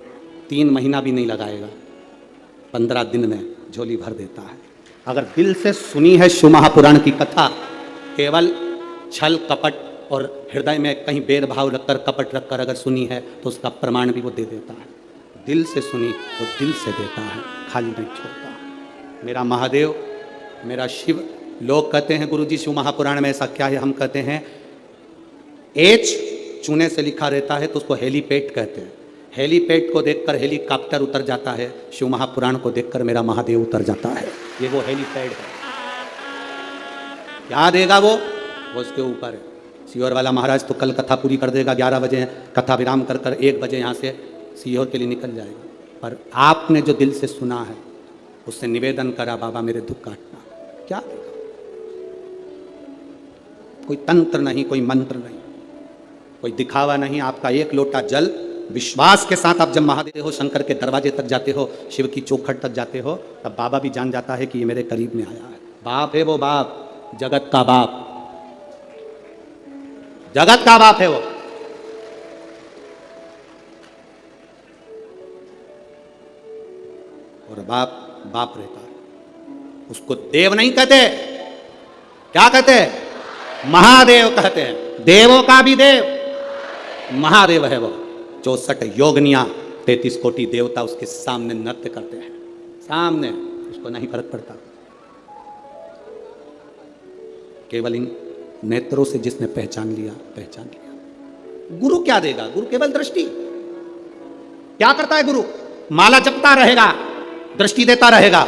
3 महीना भी नहीं लगाएगा, 15 दिन में झोली भर देता है। अगर दिल से सुनी है शिव महापुराण की कथा, केवल छल कपट और हृदय में कहीं भेदभाव रखकर, कपट रखकर अगर सुनी है तो उसका प्रमाण भी वो दे देता है। दिल से सुनी वो दिल से देता है, खाली नहीं छोड़ता। मेरा महादेव, मेरा शिव। लोग कहते हैं गुरुजी शिव महापुराण में ऐसा क्या है, हम कहते हैं एच चूने से लिखा रहता है तो उसको हेलीपैड कहते हैं। हेलीपैड को देखकर हेलीकॉप्टर उतर जाता है, शिव महापुराण को देखकर मेरा महादेव उतर जाता है। ये वो हेलीपैड है। क्या देगा वो उसके ऊपर है। सीहोर वाला महाराज तो कल कथा पूरी कर देगा, 11 बजे कथा विराम कर कर 1 बजे यहाँ से सीहोर के लिए निकल जाएगा। पर आपने जो दिल से सुना है उससे निवेदन करा, बाबा मेरे दुख काटना, क्या देगा? कोई तंत्र नहीं, कोई मंत्र नहीं, कोई दिखावा नहीं। आपका एक लोटा जल, विश्वास के साथ आप जब महादेव हो शंकर के दरवाजे तक जाते हो, शिव की चौखट तक जाते हो, तब बाबा भी जान जाता है कि ये मेरे करीब में आया है। बाप है वो, बाप, जगत का बाप, जगत का बाप है वो। और बाप बाप रहता है, उसको देव नहीं कहते, क्या कहते? महादेव कहते हैं। देवों का भी देव महादेव है वो। 64 योगनियां, 33 कोटि देवता उसके सामने नृत्य करते हैं, सामने, उसको नहीं फर्क पड़ता। केवल इन नेत्रों से जिसने पहचान लिया, पहचान लिया। गुरु क्या देगा? गुरु केवल दृष्टि। क्या करता है गुरु? माला जपता रहेगा, दृष्टि देता रहेगा।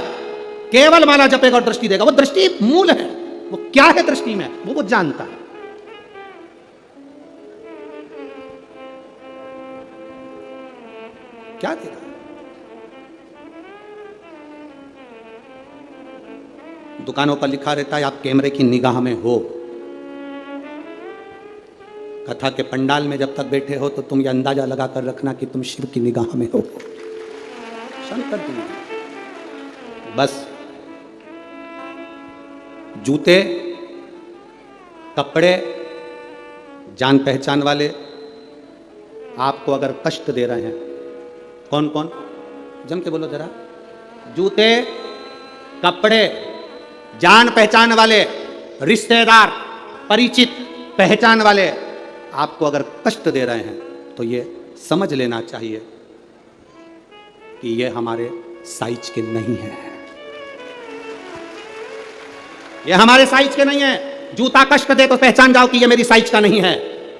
केवल माला जपेगा और दृष्टि देगा। वो दृष्टि मूल है। वो क्या है दृष्टि में, वो जानता है। क्या देगा? दुकानों पर लिखा रहता है आप कैमरे की निगाह में हो। कथा के पंडाल में जब तक बैठे हो तो तुम ये अंदाजा लगा कर रखना कि तुम शिव की निगाह में हो, शंकर की निगाह। बस जूते, कपड़े, जान पहचान वाले आपको अगर कष्ट दे रहे हैं, कौन कौन? जम के बोलो जरा। जूते, कपड़े, जान पहचान वाले, रिश्तेदार, परिचित, पहचान वाले आपको अगर कष्ट दे रहे हैं तो ये समझ लेना चाहिए कि ये हमारे साइज के नहीं है। ये हमारे साइज के नहीं है। जूता कष्ट दे तो पहचान जाओ कि ये मेरी साइज का नहीं है।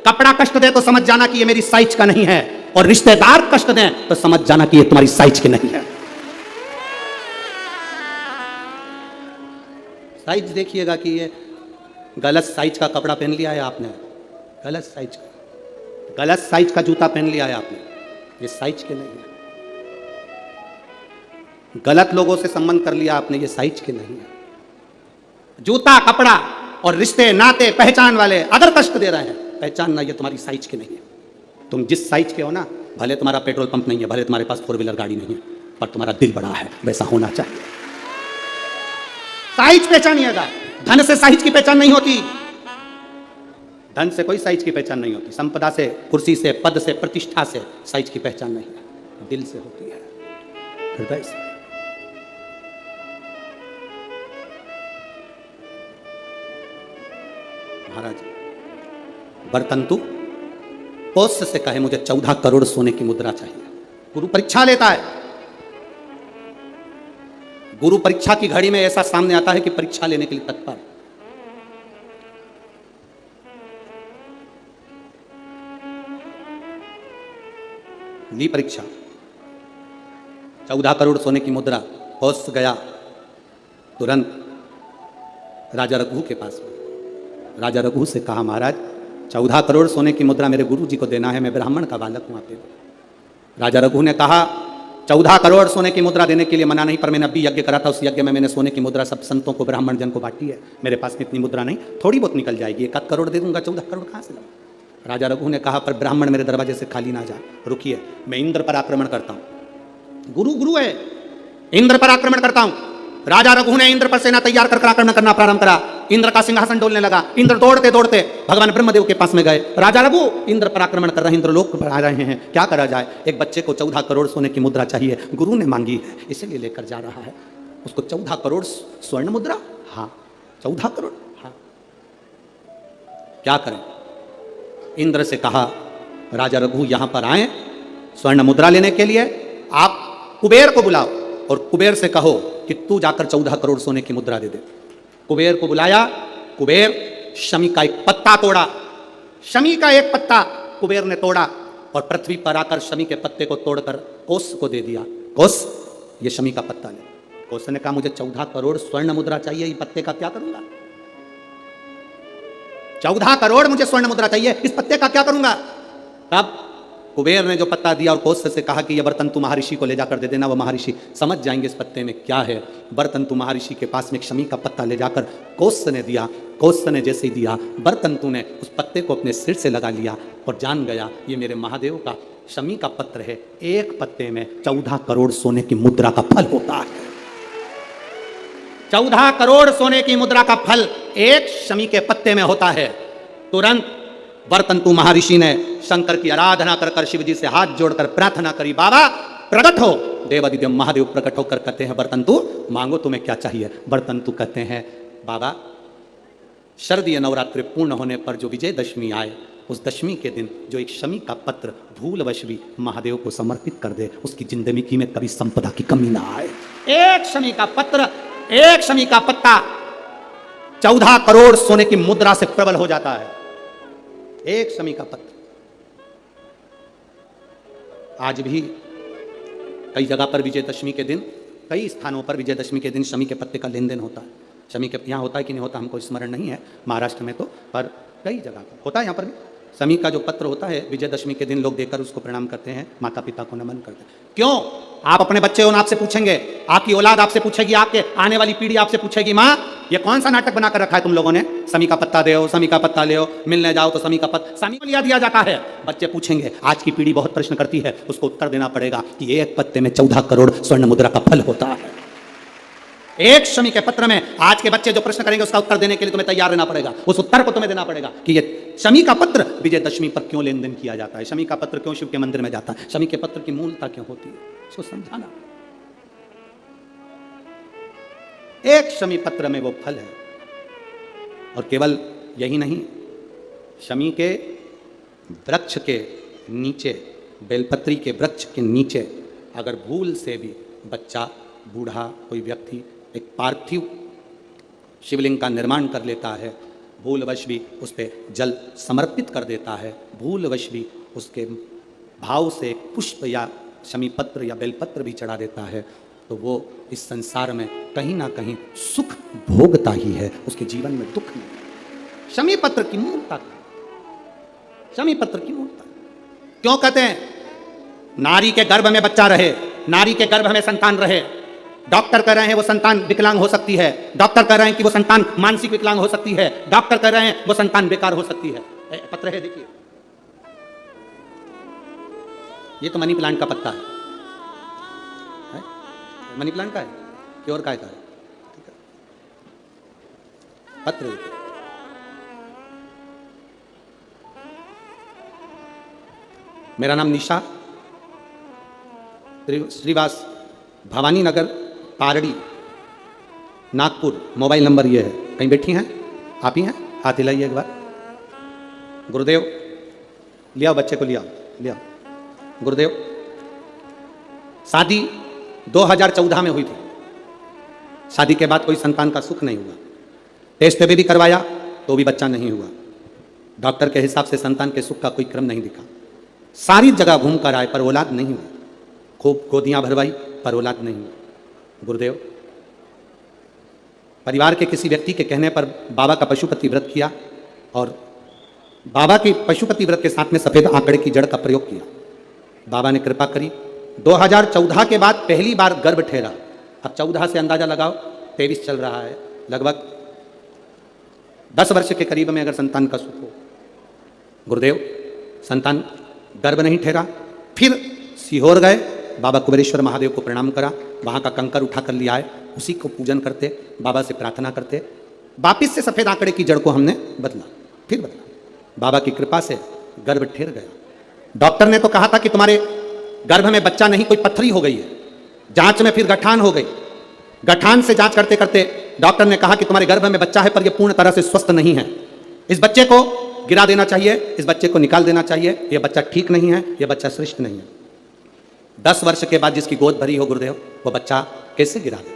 कपड़ा कष्ट दे तो समझ जाना कि ये मेरी साइज का नहीं है। और रिश्तेदार कष्ट दें तो समझ जाना कि ये तुम्हारी साइज के नहीं है। साइज देखिएगा कि ये गलत साइज का कपड़ा पहन लिया है आपने, गलत साइज का जूता पहन लिया है आपने, ये साइज के नहीं है। गलत लोगों से संबंध कर लिया आपने, ये साइज के नहीं है। जूता, कपड़ा और रिश्ते, नाते, पहचान वाले अगर कष्ट दे रहे हैं, पहचानना ये तुम्हारी साइज के नहीं है। तुम जिस साइज के हो ना, भले तुम्हारा पेट्रोल पंप नहीं है, भले तुम्हारे पास 4 व्हीलर गाड़ी नहीं है, पर तुम्हारा दिल बड़ा है, वैसा होना चाहिए। साइज पहचानिएगा। धन से साइज की पहचान नहीं होती। धन से कोई साइज की पहचान नहीं होती। संपदा से, कुर्सी से, पद से, प्रतिष्ठा से साइज की पहचान नहीं है। दिल से होती है, हृदय से। महाराज बरतंतु पोष्य से कहे मुझे 14 करोड़ सोने की मुद्रा चाहिए। गुरु परीक्षा लेता है। गुरु परीक्षा की घड़ी में ऐसा सामने आता है कि परीक्षा लेने के लिए तत्पर। ली परीक्षा, 14 करोड़ सोने की मुद्रा, होश गया तुरंत राजा रघु के पास में। राजा रघु से कहा, महाराज 14 करोड़ सोने की मुद्रा मेरे गुरु जी को देना है, मैं ब्राह्मण का बालक हूं, आप दे दो। राजा रघु ने कहा 14 करोड़ सोने की मुद्रा देने के लिए मना नहीं, पर मैंने अभी यज्ञ करा था, उस यज्ञ में मैंने सोने की मुद्रा सब संतों को, ब्राह्मण जन को बांटी है। मेरे पास में इतनी मुद्रा नहीं, थोड़ी बहुत निकल जाएगी, 1 करोड़ दे दूंगा, 14 करोड़ कहाँ से लाऊं। राजा रघु ने कहा, पर ब्राह्मण मेरे दरवाजे से खाली ना जाए, रुकिए, मैं इंद्र पर आक्रमण करता हूं। गुरु गुरु है, इंद्र पर आक्रमण करता हूं। राजा रघु ने इंद्र पर सेना तैयार कर आक्रमण करना प्रारंभ करा। इंद्र का सिंहासन डोलने लगा। इंद्र दौड़ते दौड़ते भगवान ब्रह्मदेव के पास में गए। राजा रघु इंद्र पर आक्रमण कर रहे हैं, इंद्र लोक पर आ रहे हैं, क्या करा जाए। एक बच्चे को 14 करोड़ सोने की मुद्रा चाहिए, गुरु ने मांगी है, इसीलिए लेकर जा रहा है। उसको 14 करोड़ स्वर्ण मुद्रा, हाँ 14 करोड़, हाँ क्या करें। इंद्र से कहा, राजा रघु यहां पर आए स्वर्ण मुद्रा लेने के लिए, आप कुबेर को बुलाओ और कुबेर से कहो कि तू जाकर 14 करोड़ सोने की मुद्रा दे दे। कुबेर को बुलाया। कुबेर शमी का एक पत्ता तोड़ा, शमी का एक पत्ता कुबेर ने तोड़ा और पृथ्वी पर आकर शमी के पत्ते को तोड़कर कोस को दे दिया। कोस, ये शमी का पत्ता ले। कोस ने कहा, मुझे 14 करोड़ स्वर्ण मुद्रा चाहिए, इस पत्ते का क्या करूंगा। 14 करोड़ मुझे स्वर्ण मुद्रा चाहिए, इस पत्ते का क्या करूंगा। तब कुबेर ने जो पत्ता दिया और कोस से कहा कि यह बर्तन तू महर्षि को ले जाकर दे देना, वो महर्षि समझ जाएंगे इस पत्ते में क्या है। बर्तन तू महर्षि के पास में एक शमी का पत्ता ले जाकर कोस ने दिया। कोस ने जैसे ही दिया, बर्तन तू ने उस पत्ते को अपने सिर से लगा लिया और जान गया ये मेरे महादेव का शमी का पत्र है। एक पत्ते में 14 करोड़ सोने की मुद्रा का फल होता है। 14 करोड़ सोने की मुद्रा का फल एक शमी के पत्ते में होता है। तुरंत बर्तंतु महर्षि ने शंकर की आराधना कर कर शिव जी से हाथ जोड़कर प्रार्थना करी, बाबा प्रकट हो। देवादिदेव महादेव प्रकट होकर कहते हैं, बर्तंतु मांगो तुम्हें क्या चाहिए। बर्तंतु कहते हैं, बाबा शरदीय नवरात्रि पूर्ण होने पर जो विजयदशमी आए, उस दशमी के दिन जो एक शमी का पत्र भूलवश भी महादेव को समर्पित कर दे, उसकी जिंदगी में कभी संपदा की कमी ना आए। एक शमी का पत्र, एक शमी का पत्ता 14 करोड़ सोने की मुद्रा से प्रबल हो जाता है। एक शमी का पत्र। आज भी कई जगह पर विजयदशमी के दिन, कई स्थानों पर विजयदशमी के दिन शमी के पत्ते का लेन देन होता है। शमी के यहाँ होता है कि नहीं होता हमको स्मरण नहीं है, महाराष्ट्र में तो, पर कई जगह पर होता है। यहाँ पर भी शमी का जो पत्र होता है विजयदशमी के दिन लोग देकर उसको प्रणाम करते हैं, माता पिता को नमन करते हैं। क्यों? आप अपने बच्चे हो, आपसे पूछेंगे, आपकी औलाद आपसे पूछेगी, आपके आने वाली पीढ़ी आपसे पूछेगी, माँ ये कौन सा नाटक बनाकर रखा है तुम लोगों ने, शमी का पत्ता दे, शमी का पत्ता ले, मिलने जाओ तो शमी का पत्ता, शमी को लिया दिया जाता है। बच्चे पूछेंगे, आज की पीढ़ी बहुत प्रश्न करती है, उसको उत्तर देना पड़ेगा कि एक पत्ते में 14 करोड़ स्वर्ण मुद्रा का फल होता है। एक शमी के पत्र में आज के बच्चे जो प्रश्न करेंगे उसका उत्तर देने के लिए तुम्हें तैयार रहना पड़ेगा। उस उत्तर को तुम्हें देना पड़ेगा कि ये शमी का पत्र विजयदशमी पर क्यों लेन देन किया जाता है, शमी का पत्र क्यों शिव के मंदिर में जाता है, शमी के पत्र की मूलता क्यों होती है, इसको समझाना। एक शमी पत्र में वो फल है। और केवल यही नहीं, शमी के वृक्ष के नीचे, बेलपत्री के वृक्ष के नीचे अगर भूल से भी बच्चा, बूढ़ा, कोई व्यक्ति एक पार्थिव शिवलिंग का निर्माण कर लेता है, भूलवश भी उस पर जल समर्पित कर देता है, भूलवश भी उसके भाव से एक पुष्प या शमी पत्र या बेलपत्र भी चढ़ा देता है, तो वो इस संसार में कहीं ना कहीं सुख भोगता ही है, उसके जीवन में दुख नहीं। शमी पत्र की मूर्ता, शमी पत्र की मूर्ता क्यों कहते हैं? नारी के गर्भ में बच्चा रहे, नारी के गर्भ में संतान रहे। डॉक्टर कह रहे हैं वो संतान विकलांग हो सकती है, डॉक्टर कह रहे हैं कि वो संतान मानसिक विकलांग हो सकती है, डॉक्टर कह रहे हैं वो संतान बेकार हो सकती है। पत्र है, देखिए, ये तो मनी प्लांट का पत्ता है, मनी प्लांट का है कि और काय का है, ठीक है? पत्र देखिए, मेरा नाम निशा श्रीवास, भवानी नगर, पारड़ी, नागपुर। मोबाइल नंबर ये है। कहीं बैठी हैं आप ही हैं? हाथ हिलाइए एक बार। गुरुदेव लिया, बच्चे को लिया, लिया। गुरुदेव शादी 2014 में हुई थी, शादी के बाद कोई संतान का सुख नहीं हुआ, टेस्ट भी करवाया तो भी बच्चा नहीं हुआ, डॉक्टर के हिसाब से संतान के सुख का कोई क्रम नहीं दिखा, सारी जगह घूम कर आए पर औलाद नहीं हुई, खूब गोदियां भरवाई पर औलाद नहीं हुई। गुरुदेव, परिवार के किसी व्यक्ति के कहने पर बाबा का पशुपति व्रत किया और बाबा की पशुपति व्रत के साथ में सफेद आंकड़े की जड़ का प्रयोग किया। बाबा ने कृपा करी, 2014 के बाद पहली बार गर्भ ठहरा। अब 14 से अंदाजा लगाओ, 23 चल रहा है, लगभग 10 वर्ष के करीब में अगर संतान का सुख हो। गुरुदेव, संतान गर्भ नहीं ठहरा, फिर सीहोर गए, बाबा कुबेरेश्वर महादेव को प्रणाम करा, वहाँ का कंकर उठा कर लिया आए, उसी को पूजन करते, बाबा से प्रार्थना करते, वापिस से सफ़ेद आंकड़े की जड़ को हमने बदला, फिर बदला। बाबा की कृपा से गर्भ ठहर गया। डॉक्टर ने तो कहा था कि तुम्हारे गर्भ में बच्चा नहीं, कोई पत्थरी हो गई है। जांच में फिर गठान हो गई, गठान से जांच करते करते डॉक्टर ने कहा कि तुम्हारे गर्भ में बच्चा है पर यह पूर्ण तरह से स्वस्थ नहीं है, इस बच्चे को गिरा देना चाहिए, इस बच्चे को निकाल देना चाहिए, यह बच्चा ठीक नहीं है, यह बच्चा श्रेष्ठ नहीं है। 10 वर्ष के बाद जिसकी गोद भरी हो गुरुदेव, वो बच्चा कैसे गिरा दे?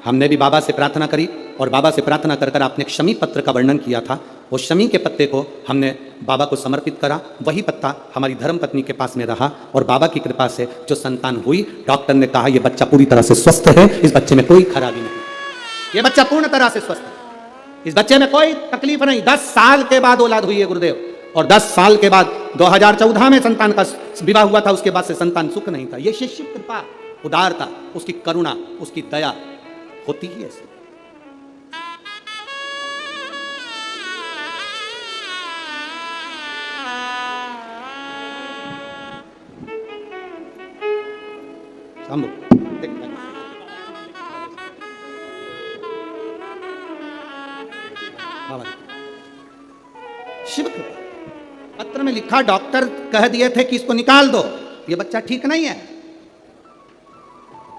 हमने भी बाबा से प्रार्थना करी और बाबा से प्रार्थना कर कर आपने क्षमी पत्र का वर्णन किया था, वो शमी के पत्ते को हमने बाबा को समर्पित करा, वही पत्ता हमारी धर्मपत्नी के पास में रहा और बाबा की कृपा से जो संतान हुई, डॉक्टर ने कहा यह बच्चा पूरी तरह से स्वस्थ है, इस बच्चे में कोई खराबी नहीं, यह बच्चा पूर्ण तरह से स्वस्थ है, इस बच्चे में कोई तकलीफ नहीं। 10 साल के बाद औलाद हुई है गुरुदेव, और 10 साल के बाद 2014 में संतान का विवाह हुआ था, उसके बाद से संतान सुख नहीं था। यह शिष्य कृपा, उदारता, उसकी करुणा, उसकी दया होती ही ऐसी। शिव कृपा। पत्र में लिखा, डॉक्टर कह दिए थे कि इसको निकाल दो, ये बच्चा ठीक नहीं है।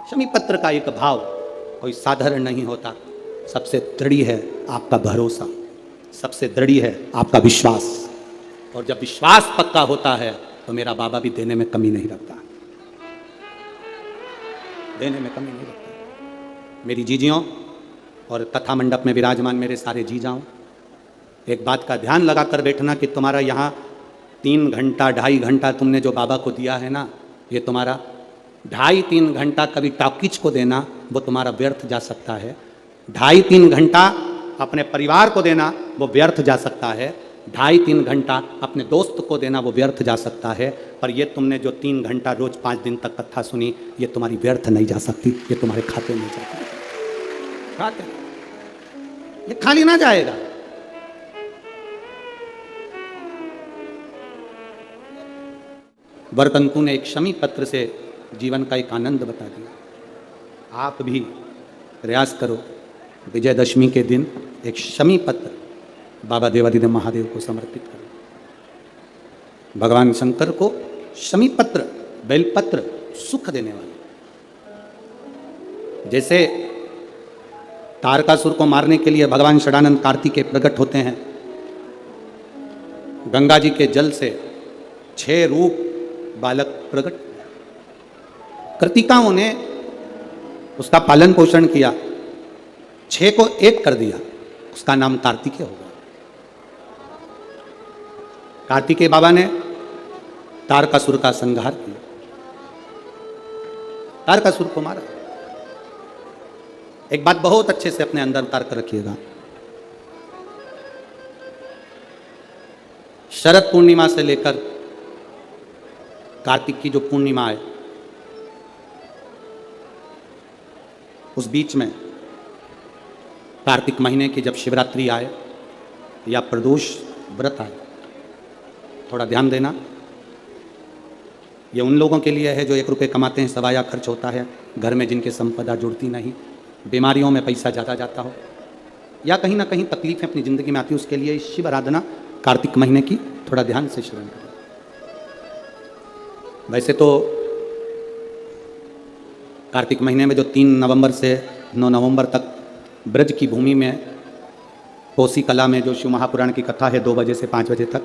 शमी पत्र का एक भाव कोई साधारण नहीं होता। सबसे दृढ़ है आपका भरोसा, सबसे दृढ़ है आपका विश्वास, और जब विश्वास पक्का होता है तो मेरा बाबा भी देने में कमी नहीं रखता, देने में कमी नहीं रखता। मेरी जीजियों और कथा मंडप में विराजमान मेरे सारे जीजाओं, एक बात का ध्यान लगा कर बैठना कि तुम्हारा यहाँ 3 घंटा 2.5 घंटा तुमने जो बाबा को दिया है ना, ये तुम्हारा 2.5-3 घंटा कभी टॉकीज को देना वो तुम्हारा व्यर्थ जा सकता है। 2.5-3 घंटा अपने परिवार को देना वो व्यर्थ जा सकता है। 2.5-3 घंटा अपने दोस्त को देना वो व्यर्थ जा सकता है। पर ये तुमने जो 3 घंटा रोज 5 दिन तक कथा सुनी, ये तुम्हारी व्यर्थ नहीं जा सकती, ये तुम्हारे खाते में जाती, खाते ये खाली ना जाएगा। वर्तंतु ने एक शमी पत्र से जीवन का एक आनंद बता दिया। आप भी प्रयास करो, विजयदशमी के दिन एक शमी पत्र बाबा देवादिदेव महादेव को समर्पित करो। भगवान शंकर को शमी पत्र, बेलपत्र सुख देने वाले, जैसे तारकासुर को मारने के लिए भगवान षडानंद कार्तिकेय प्रकट होते हैं, गंगा जी के जल से 6 रूप बालक प्रकट, कृतिकाओं ने उसका पालन पोषण किया, 6 को 1 कर दिया, उसका नाम कार्तिकेय होगा। कार्तिकेय बाबा ने तारकासुर का संहार किया, तारकासुर को मारा। एक बात बहुत अच्छे से अपने अंदर उतार कर रखिएगा, शरद पूर्णिमा से लेकर कार्तिक की जो पूर्णिमा है, उस बीच में कार्तिक महीने की जब शिवरात्रि आए या प्रदोष व्रत आए, थोड़ा ध्यान देना। ये उन लोगों के लिए है जो 1 रुपये कमाते हैं, सवाया खर्च होता है, घर में जिनके संपदा जुड़ती नहीं, बीमारियों में पैसा ज़्यादा जाता हो, या कहीं ना कहीं तकलीफें अपनी ज़िंदगी में आती है, उसके लिए शिव आराधना कार्तिक महीने की थोड़ा ध्यान से श्रवण करें। वैसे तो कार्तिक महीने में जो 3 नवंबर से 9 नवंबर तक ब्रज की भूमि में कोसी कला में जो शिव महापुराण की कथा है 2 बजे से 5 बजे तक,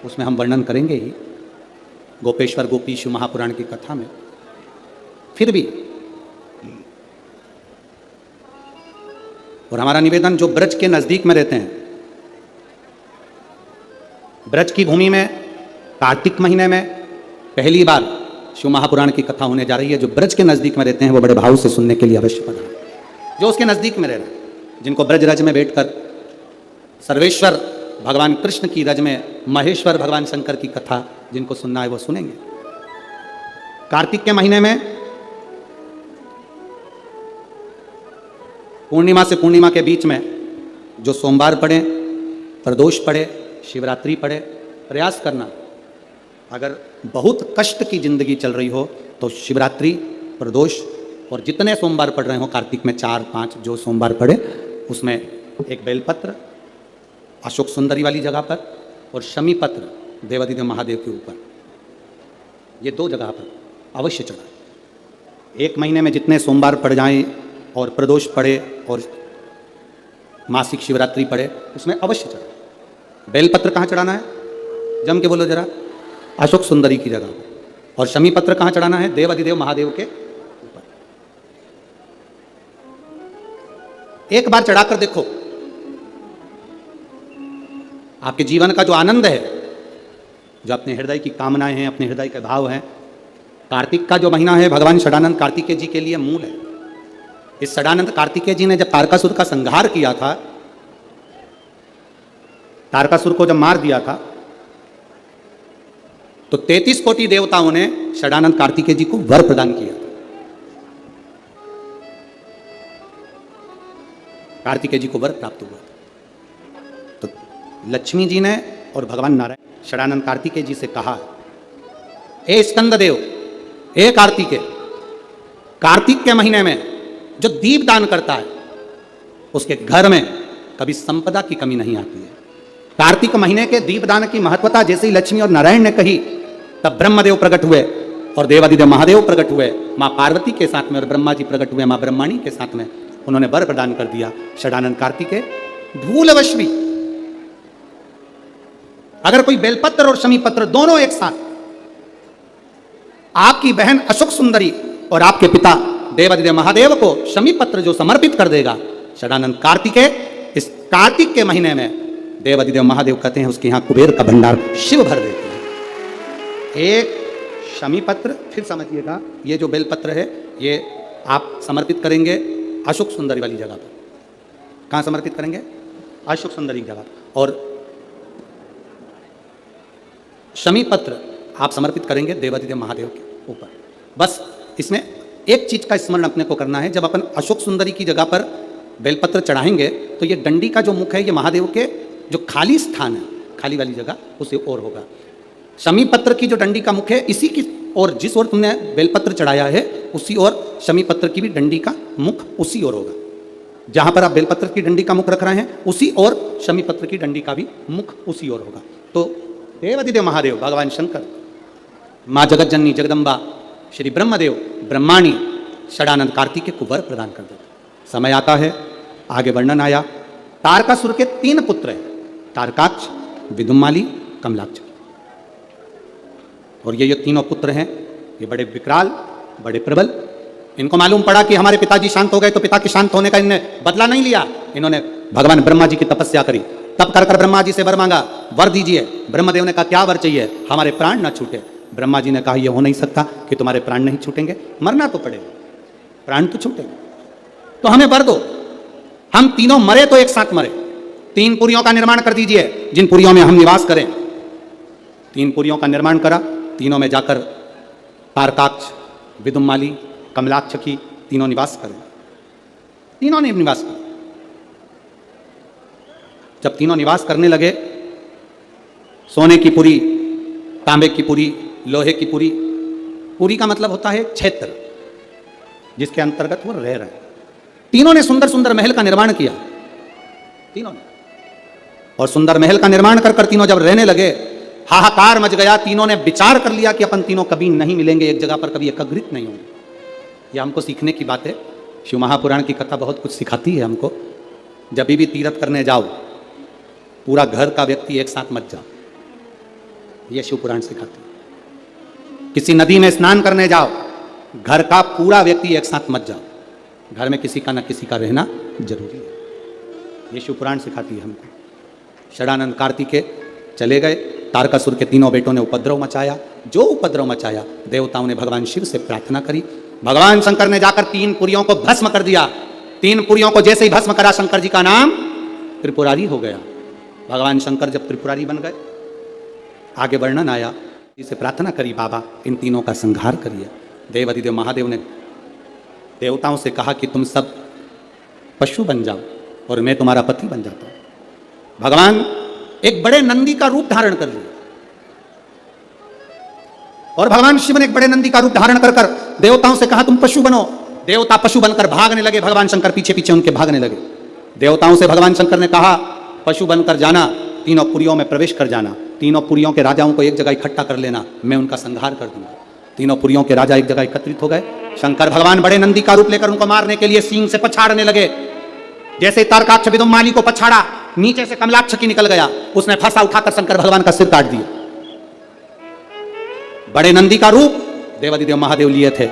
उसमें हम वर्णन करेंगे ही, गोपेश्वर गोपी शिव महापुराण की कथा में। फिर भी और हमारा निवेदन, जो ब्रज के नज़दीक में रहते हैं, ब्रज की भूमि में कार्तिक महीने में पहली बार शिव महापुराण की कथा होने जा रही है। जो ब्रज के नज़दीक में रहते हैं वो बड़े भाव से सुनने के लिए अवश्य पधारें। जो उसके नज़दीक में रह रहे हैं, जिनको ब्रज रज में बैठकर सर्वेश्वर भगवान कृष्ण की रज में महेश्वर भगवान शंकर की कथा जिनको सुनना है वो सुनेंगे। कार्तिक के महीने में पूर्णिमा से पूर्णिमा के बीच में जो सोमवार पड़े, प्रदोष पड़े, शिवरात्रि पड़े, प्रयास करना, अगर बहुत कष्ट की जिंदगी चल रही हो तो शिवरात्रि, प्रदोष और जितने सोमवार पड़ रहे हो कार्तिक में 4-5 जो सोमवार पड़े उसमें एक बेलपत्र अशोक सुंदरी वाली जगह पर और शमी पत्र देवादिदेव महादेव के ऊपर, ये 2 जगह पर अवश्य चढ़ाएं। 1 महीने में जितने सोमवार पड़ जाएं और प्रदोष पड़े और मासिक शिवरात्रि पड़े उसमें अवश्य चढ़ाएं। बेलपत्र कहाँ चढ़ाना है? जम के बोलो जरा। अशोक सुंदरी की जगह पर। और शमी पत्र कहाँ चढ़ाना है? देवादिदेव महादेव के ऊपर। एक बार चढ़ाकर देखो, आपके जीवन का जो आनंद है, जो अपने हृदय की कामनाएं हैं, अपने हृदय के भाव हैं, कार्तिक का जो महीना है भगवान षडानंद कार्तिकेय जी के लिए मूल है। इस षडानंद कार्तिकेय जी ने जब तारकासुर का संहार किया था, तारकासुर को जब मार दिया था, तो 33 कोटि देवताओं ने षडानंद कार्तिकेय जी को वर प्रदान किया। कार्तिकेय जी को वर प्राप्त हुआ। तो लक्ष्मी जी ने और भगवान नारायण षडानंद कार्तिकेय जी से कहा, हे स्कंद देव, हे कार्तिकेय, कार्तिक के महीने में जो दीप दान करता है उसके घर में कभी संपदा की कमी नहीं आती है। कार्तिक महीने के दीपदान की महत्वता जैसे ही लक्ष्मी और नारायण ने कही, तब ब्रह्मदेव प्रकट हुए और देवादिदेव महादेव प्रकट हुए मां पार्वती के साथ में, और ब्रह्मा जी प्रकट हुए मां ब्रह्माणी के साथ में। उन्होंने वर प्रदान कर दिया। षडानंद कार्तिकेय भूलवश भी अगर कोई बेलपत्र और शमी पत्र दोनों एक साथ आपकी बहन अशोक सुंदरी और आपके पिता देवादिदेव महादेव को शमी पत्र जो समर्पित कर देगा, षडानंद कार्तिकेय इस कार्तिक के महीने में देवादिदेव महादेव कहते हैं उसके यहां कुबेर का भंडार शिव भर देते हैं। एक शमी पत्र, फिर समझिएगा, ये जो बेलपत्र है ये आप समर्पित करेंगे अशोक सुंदरी वाली जगह पर। कहां समर्पित करेंगे? अशोक सुंदरी की जगह पर। और शमी पत्र आप समर्पित करेंगे देवादिदेव महादेव के ऊपर। बस इसमें एक चीज का स्मरण अपने को करना है, जब अपन अशोक सुंदरी की जगह पर बेलपत्र चढ़ाएंगे तो ये डंडी का जो मुख है ये महादेव के जो खाली स्थान है, खाली वाली जगह उसे ओर होगा। शमी पत्र की जो डंडी का मुख है इसी की और जिस ओर तुमने बेलपत्र चढ़ाया है उसी ओर शमी पत्र की भी डंडी का मुख उसी ओर होगा। जहां पर आप बेलपत्र की डंडी का मुख रख रहे हैं उसी ओर शमी पत्र की डंडी का भी मुख उसी ओर होगा। तो देवादिदेव महादेव भगवान शंकर, माँ जगत जननी जगदम्बा, श्री ब्रह्मदेव ब्रह्माणी षडानंद कार्तिकेय को वर प्रदान कर देते। समय आता है, आगे वर्णन आया, तारकासुर के 3 पुत्र हैं, तारकाक्ष, विदुम्माली, कमलाक्ष। और ये तीनों पुत्र हैं, ये बड़े विकराल, बड़े प्रबल। इनको मालूम पड़ा कि हमारे पिताजी शांत हो गए तो पिता के शांत होने का इन्होंने बदला नहीं लिया। इन्होंने भगवान ब्रह्मा जी की तपस्या करी, तब कर ब्रह्मा जी से वर मांगा, वर दीजिए। ब्रह्मदेव ने कहा क्या वर चाहिए? हमारे प्राण ना छूटे। ब्रह्मा जी ने कहा यह हो नहीं सकता कि तुम्हारे प्राण नहीं छूटेंगे, मरना तो पड़ेगा, प्राण तो छूटेंगे, तो हमें वर दो। हम तीनों मरे तो एक साथ मरे। 3 पुरियों का निर्माण कर दीजिए जिन पुरियों में हम निवास करें। 3 पुरियों का निर्माण करा, तीनों में जाकर तारकाक्ष, विदुम्माली, कमलाक्ष की तीनों निवास करें। तीनों ने निवास किया। जब तीनों निवास करने लगे, सोने की पुरी, तांबे की पुरी, लोहे की पुरी, पुरी का मतलब होता है क्षेत्र जिसके अंतर्गत वो रह रहे हैं। तीनों ने सुंदर सुंदर महल का निर्माण किया, तीनों ने। और सुंदर महल का निर्माण कर तीनों जब रहने लगे, हाहाकार मच गया। तीनों ने विचार कर लिया कि अपन तीनों कभी नहीं मिलेंगे एक जगह पर, कभी एकत्रित नहीं होंगे। यह हमको सीखने की बात है। शिव महापुराण की कथा बहुत कुछ सिखाती है हमको। जब भी तीर्थ करने जाओ, पूरा घर का व्यक्ति एक साथ मत जाओ, यह शिव पुराण सिखाती है। किसी नदी में स्नान करने जाओ, घर का पूरा व्यक्ति एक साथ मत जाओ। घर में किसी का न किसी का रहना जरूरी है। ये शिव पुराण सिखाती है हमको। षडानंद कार्तिकेय चले गए, तारकासुर के तीनों बेटों ने उपद्रव मचाया। जो उपद्रव मचाया, देवताओं ने भगवान शिव से प्रार्थना करी। भगवान शंकर ने जाकर 3 पुरियों को भस्म कर दिया। 3 पुरियों को जैसे ही भस्म करा, शंकर जी का नाम त्रिपुरारी हो गया। भगवान शंकर जब त्रिपुरारी बन गए, आगे वर्णन आया, इसे प्रार्थना करी, बाबा इन तीनों का संहार करिए। देवाधिदेव महादेव ने देवताओं से कहा कि तुम सब पशु बन जाओ और मैं तुम्हारा पति बन जाता हूं। भगवान एक बड़े नंदी का रूप धारण कर लिया और भगवान शिव ने एक बड़े नंदी का रूप धारण कर कर देवताओं से कहा तुम पशु बनो। देवता पशु बनकर भागने लगे, भगवान शंकर पीछे पीछे उनके भागने लगे। देवताओं से भगवान शंकर ने कहा पशु बनकर जाना, तीनों पुरियों में प्रवेश कर जाना, तीनों पुरियों के राजाओं को एक जगह इकट्ठा कर लेना, मैं उनका संहार कर दूंगा। तीनों पुरियों के राजा एक जगह एकत्रित हो गए। शंकर भगवान बड़े नंदी का रूप लेकर उनको मारने के लिए सींग से पछाड़ने लगे। जैसे तारकाक्ष विदुम्माली को पछाड़ा, नीचे से कमलाक्ष की निकल गया, उसने फंसा उठाकर शंकर भगवान का सिर काट दिया। बड़े नंदी का रूप देवाधिदेव महादेव लिए थे।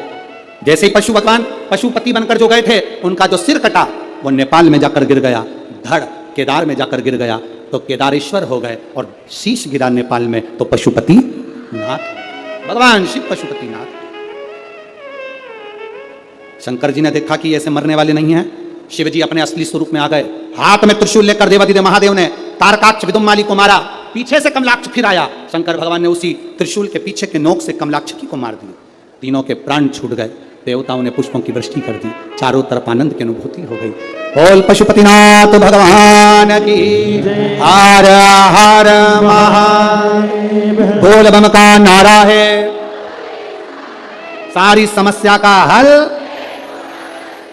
जैसे ही पशु भगवान पशुपति बनकर जो गए थे, उनका जो सिर कटा वो नेपाल में जाकर गिर गया, धड़ केदार में जाकर गिर गया, तो केदारेश्वर हो गए। और शीश गिरा नेपाल में, तो पशुपति नाथ, भगवान शिव पशुपति नाथ। शंकर जी ने देखा कि ऐसे मरने वाले नहीं हैं। शिव जी अपने असली स्वरूप में आ गए। हाथ में त्रिशूल लेकर देवाधिदेव महादेव ने तारकाक्ष विदुम्माली को मारा। पीछे से कमलाक्ष फिर आया, शंकर भगवान ने उसी त्रिशूल के पीछे के नोक से कमलाक्ष को मार दिया। तीनों के प्राण छूट गए। देवताओं ने पुष्पों की वृष्टि कर दी। चारों तरफ आनंद की अनुभूति हो गई। बोल पशुपतिनाथ भगवान की हर हर महादेव। बोल बम का नारा है, सारी समस्या का हल,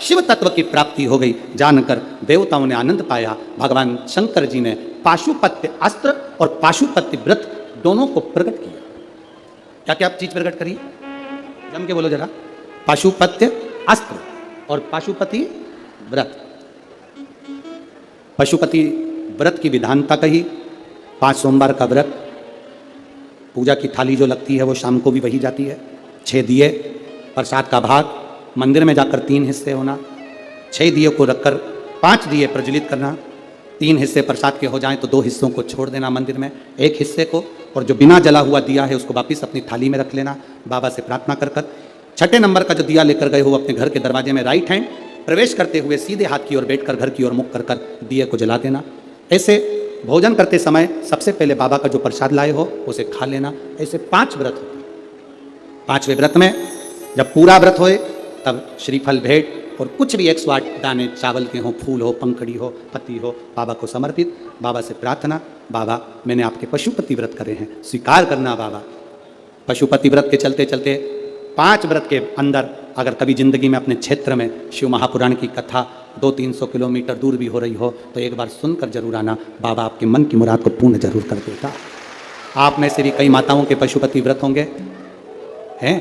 शिव तत्व की प्राप्ति हो गई। जानकर देवताओं ने आनंद पाया। भगवान शंकर जी ने पाशुपत्य अस्त्र और पाशुपत्य व्रत दोनों को प्रकट किया। क्या क्या चीज प्रकट करी, जम के बोलो जरा। पाशुपत्य अस्त्र और पाशुपति व्रत। पशुपति व्रत की विधानता कही, 5 सोमवार का व्रत, पूजा की थाली जो लगती है वो शाम को भी वही जाती है। 6 दिए, प्रसाद का भाग, मंदिर में जाकर 3 हिस्से होना, 6 दिए को रखकर 5 दिए प्रज्वलित करना, 3 हिस्से प्रसाद के हो जाएं तो 2 हिस्सों को छोड़ देना मंदिर में, 1 हिस्से को, और जो बिना जला हुआ दिया है उसको वापिस अपनी थाली में रख लेना। बाबा से प्रार्थना कर कर 6ठे नंबर का जो दिया लेकर गए हो अपने घर के दरवाजे में राइट हैंड प्रवेश करते हुए सीधे हाथ की ओर बैठकर घर की ओर मुख कर कर दिए को जला देना। ऐसे भोजन करते समय सबसे पहले बाबा का जो प्रसाद लाए हो उसे खा लेना। ऐसे 5 व्रत होते हैं। 5वें व्रत में जब पूरा व्रत होए तब श्रीफल भेंट और कुछ भी 108 दाने चावल के हों, फूल हो, पंखड़ी हो, पत्ती हो, बाबा को समर्पित। बाबा से प्रार्थना, बाबा मैंने आपके पशुपति व्रत करे हैं, स्वीकार करना बाबा। पशुपति व्रत के चलते चलते 5 व्रत के अंदर अगर कभी जिंदगी में अपने क्षेत्र में शिव महापुराण की कथा 200-300 किलोमीटर दूर भी हो रही हो तो एक बार सुनकर जरूर आना। बाबा आपके मन की मुराद को पूर्ण जरूर कर देगा। आप में से भी कई माताओं के पशुपति व्रत होंगे, हैं,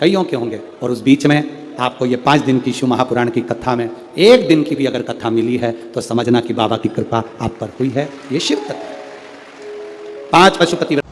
कईयों के होंगे, और उस बीच में आपको ये 5 दिन की शिव महापुराण की कथा में 1 दिन की भी अगर कथा मिली है तो समझना कि बाबा की कृपा आप पर हुई है। ये शिव तत्व है। 5 पशुपति व्रत।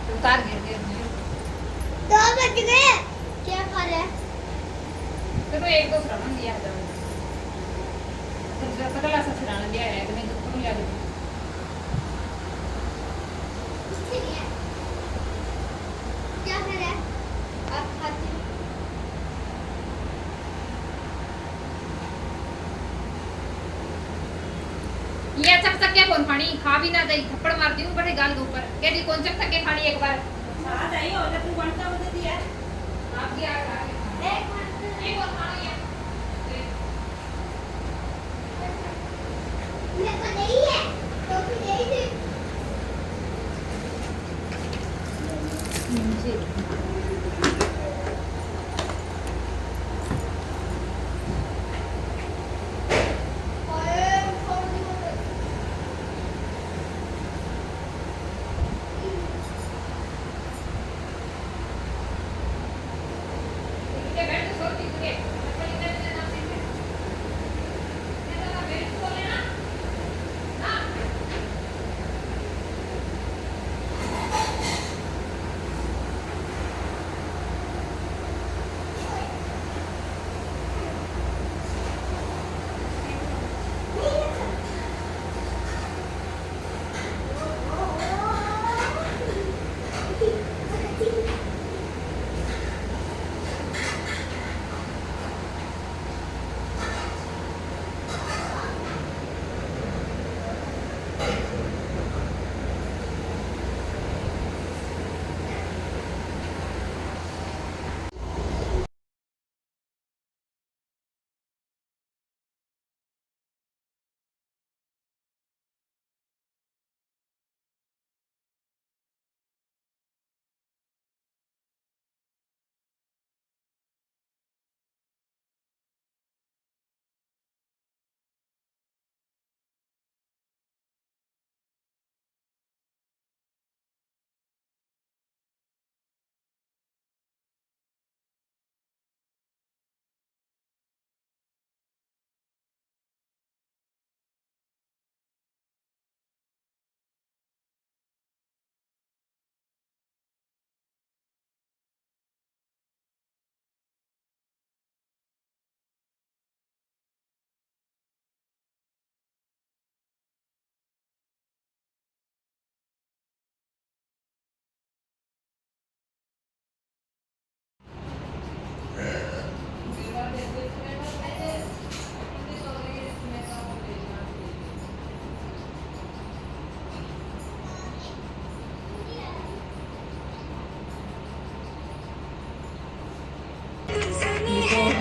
उतार दे। 2 बज गए। क्या कर रहे? तो 1-2 श्रवण दिया था। तो पतला सा श्रवण दिया है, तो मैं तो भूल गया। क्या कर रहे? आप खाते? ये चक के कौन खानी खा भी ना दई, थप्पड़ मार दी बड़े गाल के ऊपर। कह दी कौन चक के खानी एक बार आ जाई हो ले तू बनता बता दिया आप दिया एक और खानी है।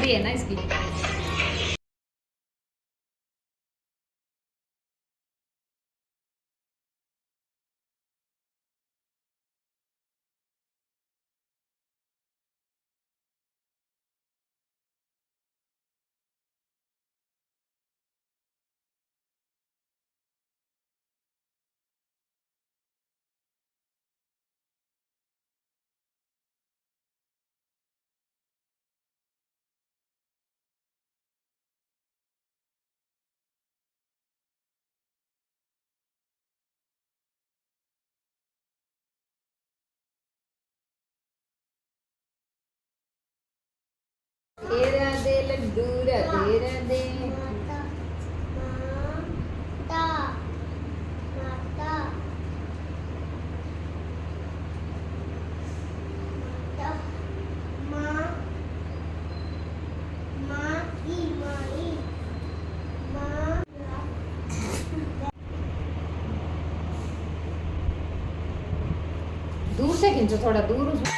बड़ी है ना इसकी। तेरा दे लड्डू राधे राधे। माता माता माता माता माँ माँ की माई माँ दूर से खींचो, थोड़ा दूर।